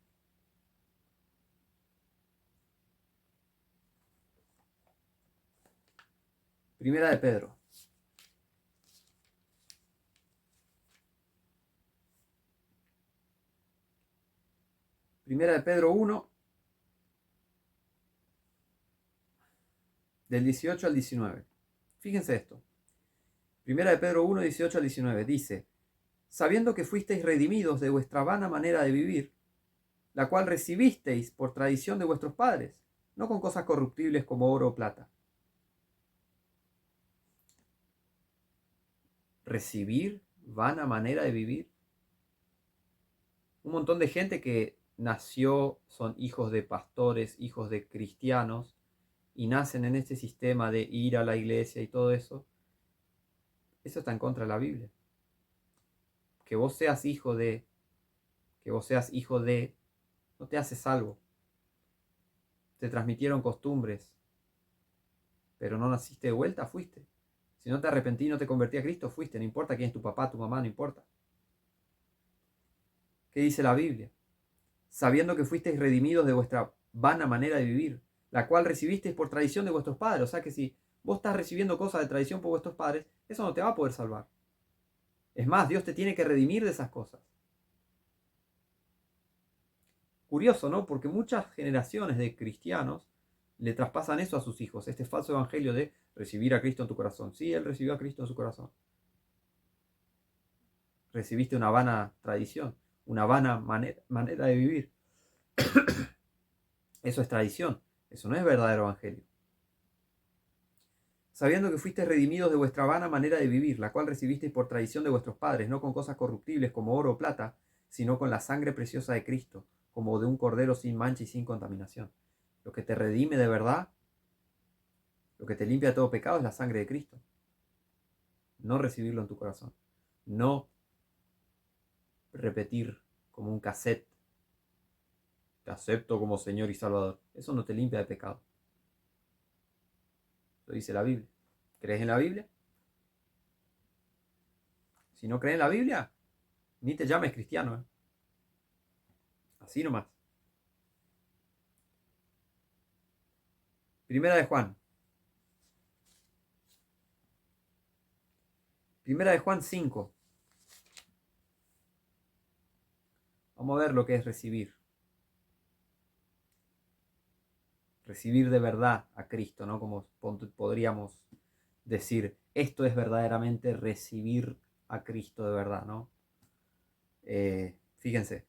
Primera de Pedro. Primera de Pedro 1, del 18 al 19. Fíjense esto. Primera de Pedro 1, 18 al 19. Dice, sabiendo que fuisteis redimidos de vuestra vana manera de vivir, la cual recibisteis por tradición de vuestros padres, no con cosas corruptibles como oro o plata. Recibir vana manera de vivir. Un montón de gente que nació, son hijos de pastores, hijos de cristianos, y nacen en este sistema de ir a la iglesia y todo eso. Eso está en contra de la Biblia. Que vos seas hijo de, no te hace salvo. Te transmitieron costumbres, pero no naciste de vuelta, fuiste. Si no te arrepentí y no te convertí a Cristo, fuiste. No importa quién es tu papá, tu mamá, no importa. ¿Qué dice la Biblia? Sabiendo que fuisteis redimidos de vuestra vana manera de vivir, la cual recibisteis por tradición de vuestros padres. O sea que si vos estás recibiendo cosas de tradición por vuestros padres, eso no te va a poder salvar. Es más, Dios te tiene que redimir de esas cosas. Curioso, ¿no? Porque muchas generaciones de cristianos le traspasan eso a sus hijos, este falso evangelio de recibir a Cristo en tu corazón. Sí, él recibió a Cristo en su corazón. Recibiste una vana tradición, una vana manera de vivir. Eso es tradición, eso no es verdadero evangelio. Sabiendo que fuisteis redimidos de vuestra vana manera de vivir, la cual recibisteis por tradición de vuestros padres, no con cosas corruptibles como oro o plata, sino con la sangre preciosa de Cristo, como de un cordero sin mancha y sin contaminación. Lo que te redime de verdad, lo que te limpia de todo pecado es la sangre de Cristo. No recibirlo en tu corazón. No repetir como un cassette, te acepto como Señor y Salvador. Eso no te limpia de pecado. Lo dice la Biblia. ¿Crees en la Biblia? Si no crees en la Biblia, ni te llames cristiano. Así nomás. Primera de Juan. Primera de Juan 5. Vamos a ver lo que es recibir. Recibir de verdad a Cristo, ¿no? Como podríamos decir, esto es verdaderamente recibir a Cristo de verdad, ¿no? Fíjense.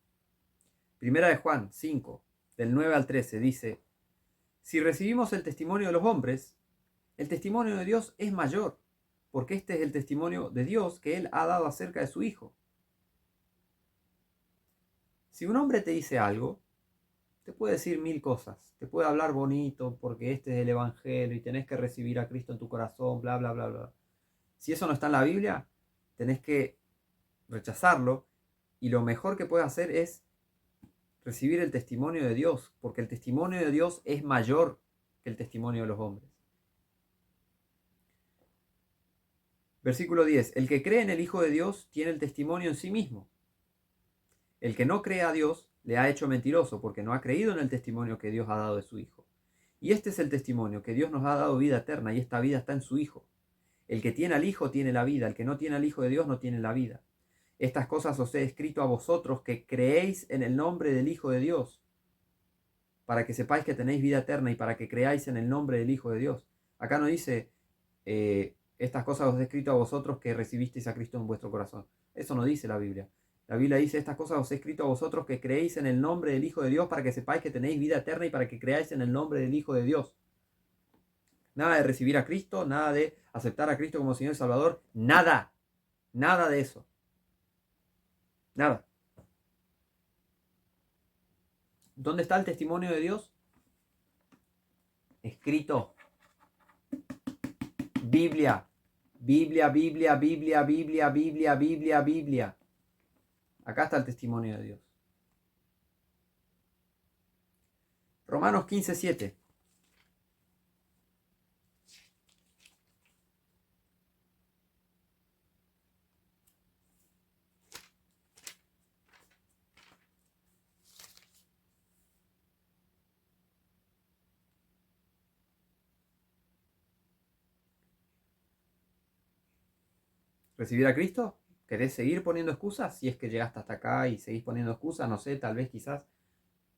Primera de Juan 5, del 9 al 13, dice, si recibimos el testimonio de los hombres, el testimonio de Dios es mayor, porque este es el testimonio de Dios que Él ha dado acerca de su Hijo. Si un hombre te dice algo, te puede decir mil cosas, te puede hablar bonito porque este es el Evangelio y tenés que recibir a Cristo en tu corazón, bla, bla, bla, bla. Si eso no está en la Biblia, tenés que rechazarlo y lo mejor que puedes hacer es recibir el testimonio de Dios, porque el testimonio de Dios es mayor que el testimonio de los hombres. Versículo 10. El que cree en el Hijo de Dios tiene el testimonio en sí mismo. El que no cree a Dios le ha hecho mentiroso, porque no ha creído en el testimonio que Dios ha dado de su Hijo. Y este es el testimonio, que Dios nos ha dado vida eterna, y esta vida está en su Hijo. El que tiene al Hijo tiene la vida, el que no tiene al Hijo de Dios no tiene la vida. Estas cosas os he escrito a vosotros que creéis en el nombre del Hijo de Dios, para que sepáis que tenéis vida eterna y para que creáis en el nombre del Hijo de Dios. Acá no dice, estas cosas os he escrito a vosotros que recibisteis a Cristo en vuestro corazón. Eso no dice la Biblia. La Biblia dice, estas cosas os he escrito a vosotros que creéis en el nombre del Hijo de Dios para que sepáis que tenéis vida eterna y para que creáis en el nombre del Hijo de Dios. Nada de recibir a Cristo, nada de aceptar a Cristo como Señor y Salvador, nada, nada de eso. Nada. ¿Dónde está el testimonio de Dios? Escrito. Biblia. Biblia, Biblia, Biblia, Biblia, Biblia, Biblia, Biblia. Acá está el testimonio de Dios. Romanos 15:7. ¿Recibir a Cristo? ¿Querés seguir poniendo excusas? Si es que llegaste hasta acá y seguís poniendo excusas, no sé, tal vez quizás,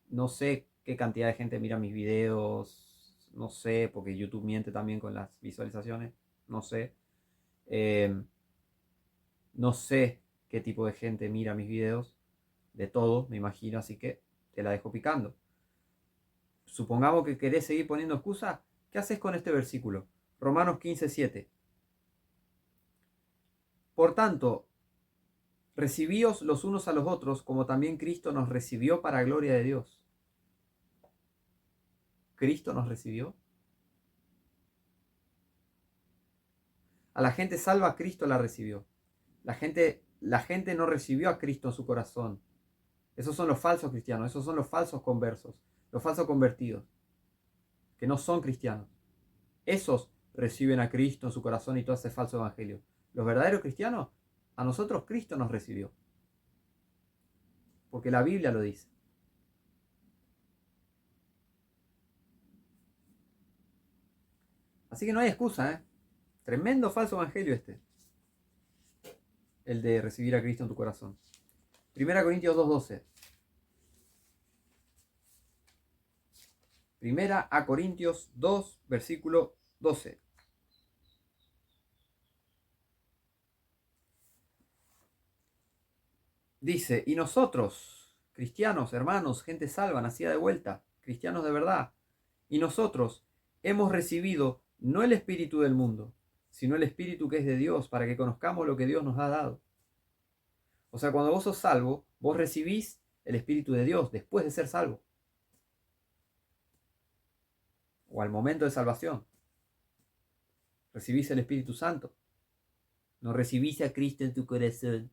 no sé qué cantidad de gente mira mis videos, no sé, porque YouTube miente también con las visualizaciones, no sé. No sé qué tipo de gente mira mis videos, de todo, me imagino, así que te la dejo picando. Supongamos que querés seguir poniendo excusas, ¿qué haces con este versículo? Romanos 15:7. Por tanto, recibíos los unos a los otros, como también Cristo nos recibió para gloria de Dios. ¿Cristo nos recibió? A la gente salva, Cristo la recibió. La gente no recibió a Cristo en su corazón. Esos son los falsos cristianos, esos son los falsos conversos, los falsos convertidos, que no son cristianos. Esos reciben a Cristo en su corazón y todo ese falso evangelio. Los verdaderos cristianos, a nosotros Cristo nos recibió. Porque la Biblia lo dice. Así que no hay excusa, ¿eh? Tremendo falso evangelio este. El de recibir a Cristo en tu corazón. 1 Corintios 2:12. 1 Corintios 2, versículo 12. Dice, y nosotros, cristianos, hermanos, gente salva, nacida de vuelta, cristianos de verdad, y nosotros hemos recibido no el espíritu del mundo, sino el espíritu que es de Dios, para que conozcamos lo que Dios nos ha dado. O sea, cuando vos sos salvo, vos recibís el espíritu de Dios después de ser salvo. O al momento de salvación. Recibís el Espíritu Santo. No recibís a Cristo en tu corazón.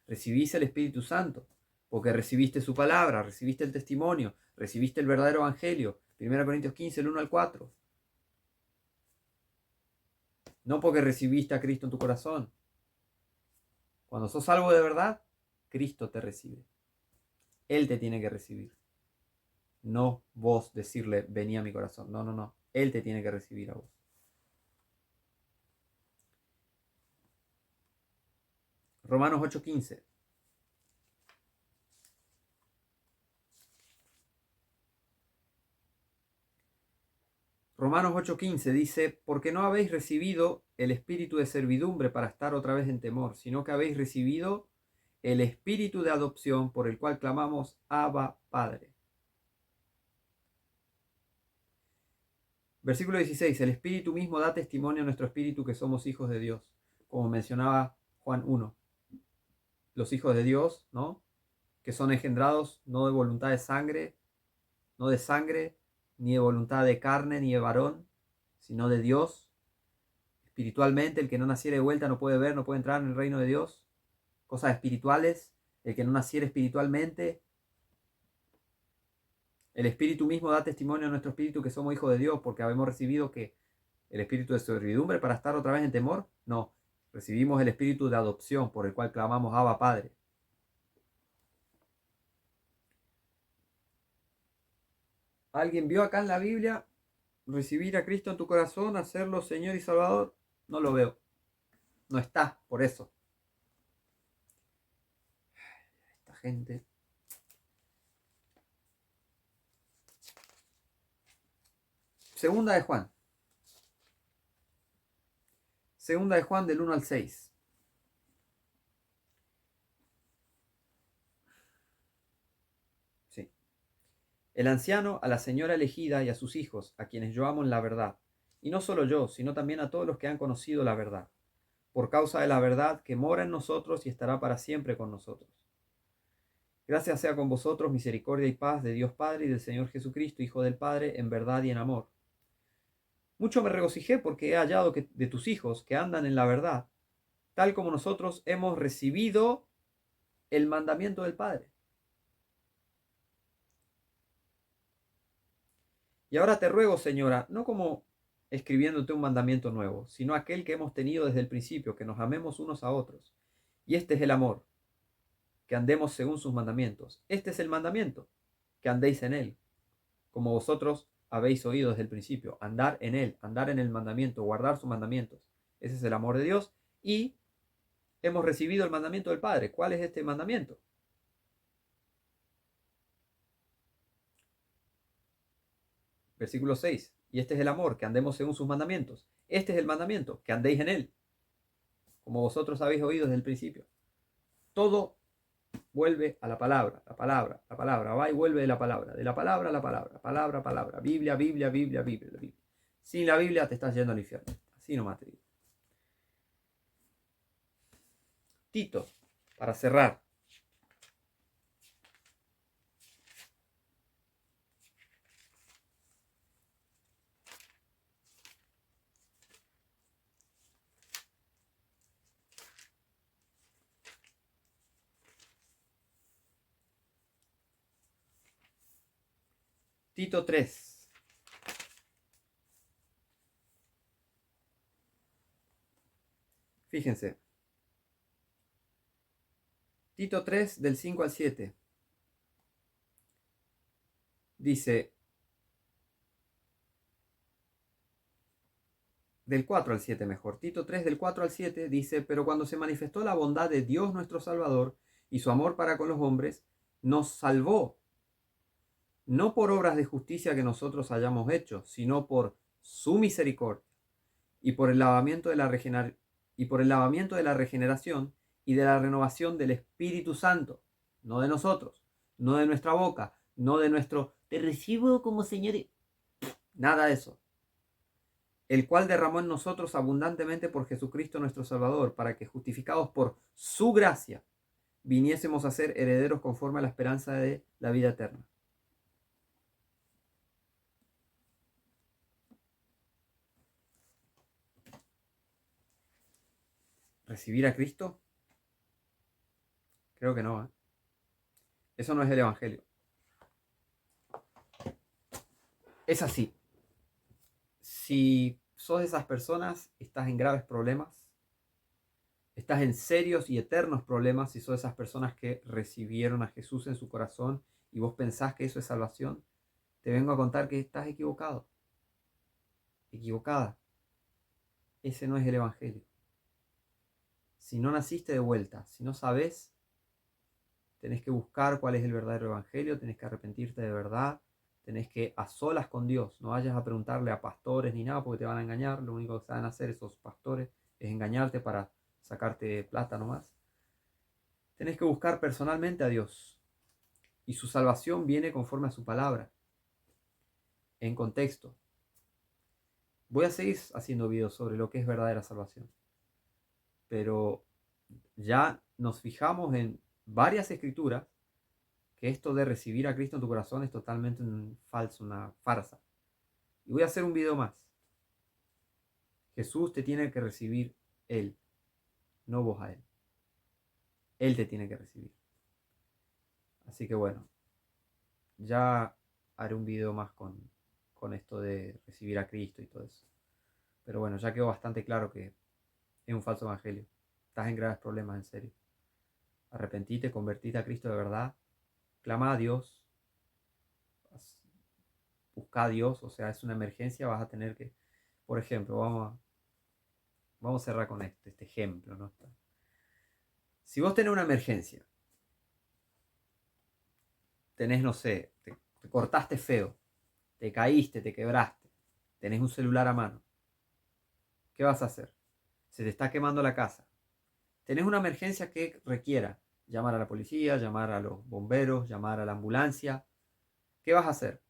Recibís el Espíritu Santo. Porque recibiste su palabra, recibiste el testimonio, recibiste el verdadero evangelio. 1 Corintios 15, el 1 al 4. No porque recibiste a Cristo en tu corazón. Cuando sos salvo de verdad, Cristo te recibe. Él te tiene que recibir. No vos decirle, vení a mi corazón. No, no, no. Él te tiene que recibir a vos. Romanos 8:15. Romanos 8:15 dice, porque no habéis recibido el espíritu de servidumbre para estar otra vez en temor, sino que habéis recibido el espíritu de adopción por el cual clamamos Abba, Padre. Versículo 16, el espíritu mismo da testimonio a nuestro espíritu que somos hijos de Dios, como mencionaba Juan 1. Los hijos de Dios, ¿no? Que son engendrados no de voluntad de sangre, no de sangre, ni de voluntad de carne, ni de varón, sino de Dios. Espiritualmente, el que no naciere de vuelta no puede ver, no puede entrar en el reino de Dios. Cosas espirituales, el que no naciere espiritualmente. El Espíritu mismo da testimonio a nuestro espíritu que somos hijos de Dios, porque habemos recibido que el espíritu de servidumbre para estar otra vez en temor. No, recibimos el espíritu de adopción por el cual clamamos Abba, Padre. ¿Alguien vio acá en la Biblia recibir a Cristo en tu corazón, hacerlo Señor y Salvador? No lo veo. No está, por eso. Esta gente. Segunda de Juan. Segunda de Juan del 1 al 6. Sí. El anciano a la señora elegida y a sus hijos, a quienes yo amo en la verdad. Y no solo yo, sino también a todos los que han conocido la verdad. Por causa de la verdad que mora en nosotros y estará para siempre con nosotros. Gracias sea con vosotros, misericordia y paz de Dios Padre y del Señor Jesucristo, Hijo del Padre, en verdad y en amor. Mucho me regocijé porque he hallado que de tus hijos que andan en la verdad, tal como nosotros hemos recibido el mandamiento del Padre. Y ahora te ruego, Señora, no como escribiéndote un mandamiento nuevo, sino aquel que hemos tenido desde el principio, que nos amemos unos a otros. Y este es el amor, que andemos según sus mandamientos. Este es el mandamiento, que andéis en él, como vosotros habéis oído desde el principio, andar en él, andar en el mandamiento, guardar sus mandamientos. Ese es el amor de Dios. Y hemos recibido el mandamiento del Padre. ¿Cuál es este mandamiento? Versículo 6. Y este es el amor, que andemos según sus mandamientos. Este es el mandamiento, que andéis en él, como vosotros habéis oído desde el principio. Todo vuelve a la palabra, la palabra, la palabra. Va y vuelve de la palabra a la palabra, palabra, palabra. Biblia, Biblia, Biblia, Biblia, Biblia. Sin la Biblia te estás yendo al infierno. Así nomás te digo. Tito, para cerrar. Tito 3. Fíjense. Tito 3 del 5 al 7. Dice, del 4 al 7 mejor. Tito 3 del 4 al 7 dice, pero cuando se manifestó la bondad de Dios nuestro Salvador y su amor para con los hombres, nos salvó, no por obras de justicia que nosotros hayamos hecho, sino por su misericordia y por el lavamiento de la regeneración y de la renovación del Espíritu Santo, no de nosotros, no de nuestra boca, no de nuestro te recibo como Señor, nada de eso, el cual derramó en nosotros abundantemente por Jesucristo nuestro Salvador, para que justificados por su gracia viniésemos a ser herederos conforme a la esperanza de la vida eterna. ¿Recibir a Cristo? Creo que no, ¿eh? Eso no es el Evangelio. Es así. Si sos de esas personas, estás en graves problemas. Estás en serios y eternos problemas si sos de esas personas que recibieron a Jesús en su corazón y vos pensás que eso es salvación. Te vengo a contar que estás equivocado. Equivocada. Ese no es el Evangelio. Si no naciste de vuelta, si no sabes, tenés que buscar cuál es el verdadero Evangelio, tenés que arrepentirte de verdad, tenés que a solas con Dios, no vayas a preguntarle a pastores ni nada porque te van a engañar, lo único que saben hacer esos pastores es engañarte para sacarte plata nomás. Tenés que buscar personalmente a Dios y su salvación viene conforme a su palabra, en contexto. Voy a seguir haciendo videos sobre lo que es verdadera salvación, pero ya nos fijamos en varias escrituras que esto de recibir a Cristo en tu corazón es totalmente un falso, una farsa. Y voy a hacer un video más. Jesús te tiene que recibir Él, no vos a Él. Él te tiene que recibir. Así que bueno, ya haré un video más con esto de recibir a Cristo y todo eso. Pero bueno, ya quedó bastante claro que es un falso evangelio. Estás en graves problemas, en serio. Arrepentite, convertite a Cristo de verdad. Clama a Dios. Busca a Dios. O sea, es una emergencia. Vas a tener que, por ejemplo, vamos a cerrar con este ejemplo, ¿no? Si vos tenés una emergencia, tenés, no sé, te cortaste feo, te caíste, te quebraste, tenés un celular a mano. ¿Qué vas a hacer? Se te está quemando la casa. Tenés una emergencia que requiera llamar a la policía, llamar a los bomberos, llamar a la ambulancia. ¿Qué vas a hacer?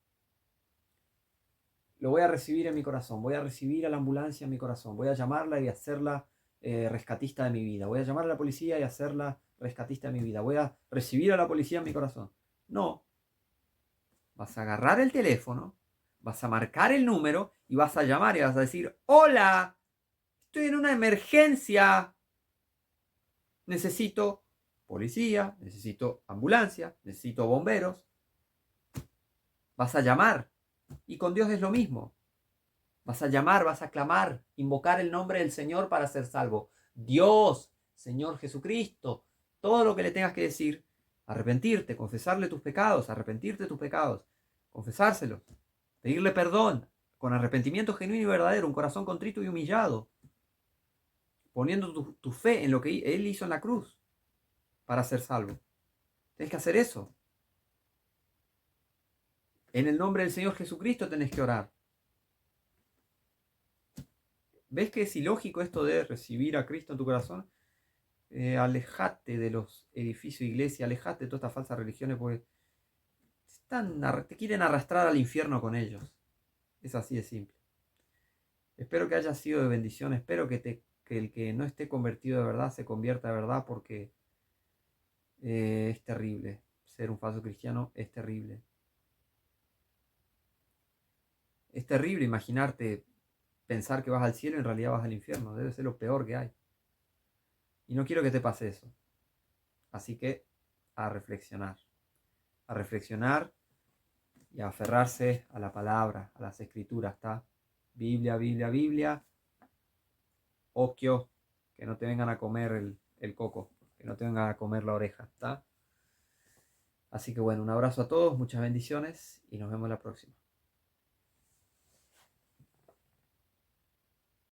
Lo voy a recibir en mi corazón, voy a recibir a la ambulancia en mi corazón, voy a llamarla y hacerla rescatista de mi vida, voy a llamar a la policía y hacerla rescatista de mi vida, voy a recibir a la policía en mi corazón. No, vas a agarrar el teléfono, vas a marcar el número y vas a llamar y vas a decir, hola, estoy en una emergencia, necesito policía, necesito ambulancia, necesito bomberos. Vas a llamar. Y con Dios es lo mismo. Vas a llamar, vas a clamar, invocar el nombre del Señor para ser salvo. Dios, Señor Jesucristo, todo lo que le tengas que decir, arrepentirte, confesarle tus pecados, arrepentirte de tus pecados, confesárselos, pedirle perdón, con arrepentimiento genuino y verdadero, un corazón contrito y humillado, poniendo tu fe en lo que Él hizo en la cruz para ser salvo. Tienes que hacer eso. En el nombre del Señor Jesucristo tenés que orar. ¿Ves que es ilógico esto de recibir a Cristo en tu corazón? Alejate de los edificios de iglesia, alejate de todas estas falsas religiones porque te quieren arrastrar al infierno con ellos. Es así de simple. Espero que haya sido de bendición, espero que el que no esté convertido de verdad se convierta de verdad porque es terrible. Ser un falso cristiano es terrible. Es terrible imaginarte pensar que vas al cielo y en realidad vas al infierno. Debe ser lo peor que hay. Y no quiero que te pase eso. Así que a reflexionar. A reflexionar y a aferrarse a la palabra, a las escrituras, ¿está? Biblia, Biblia, Biblia. Oquio, que no te vengan a comer el coco, que no te vengan a comer la oreja, ¿está? Así que bueno, un abrazo a todos, muchas bendiciones y nos vemos la próxima.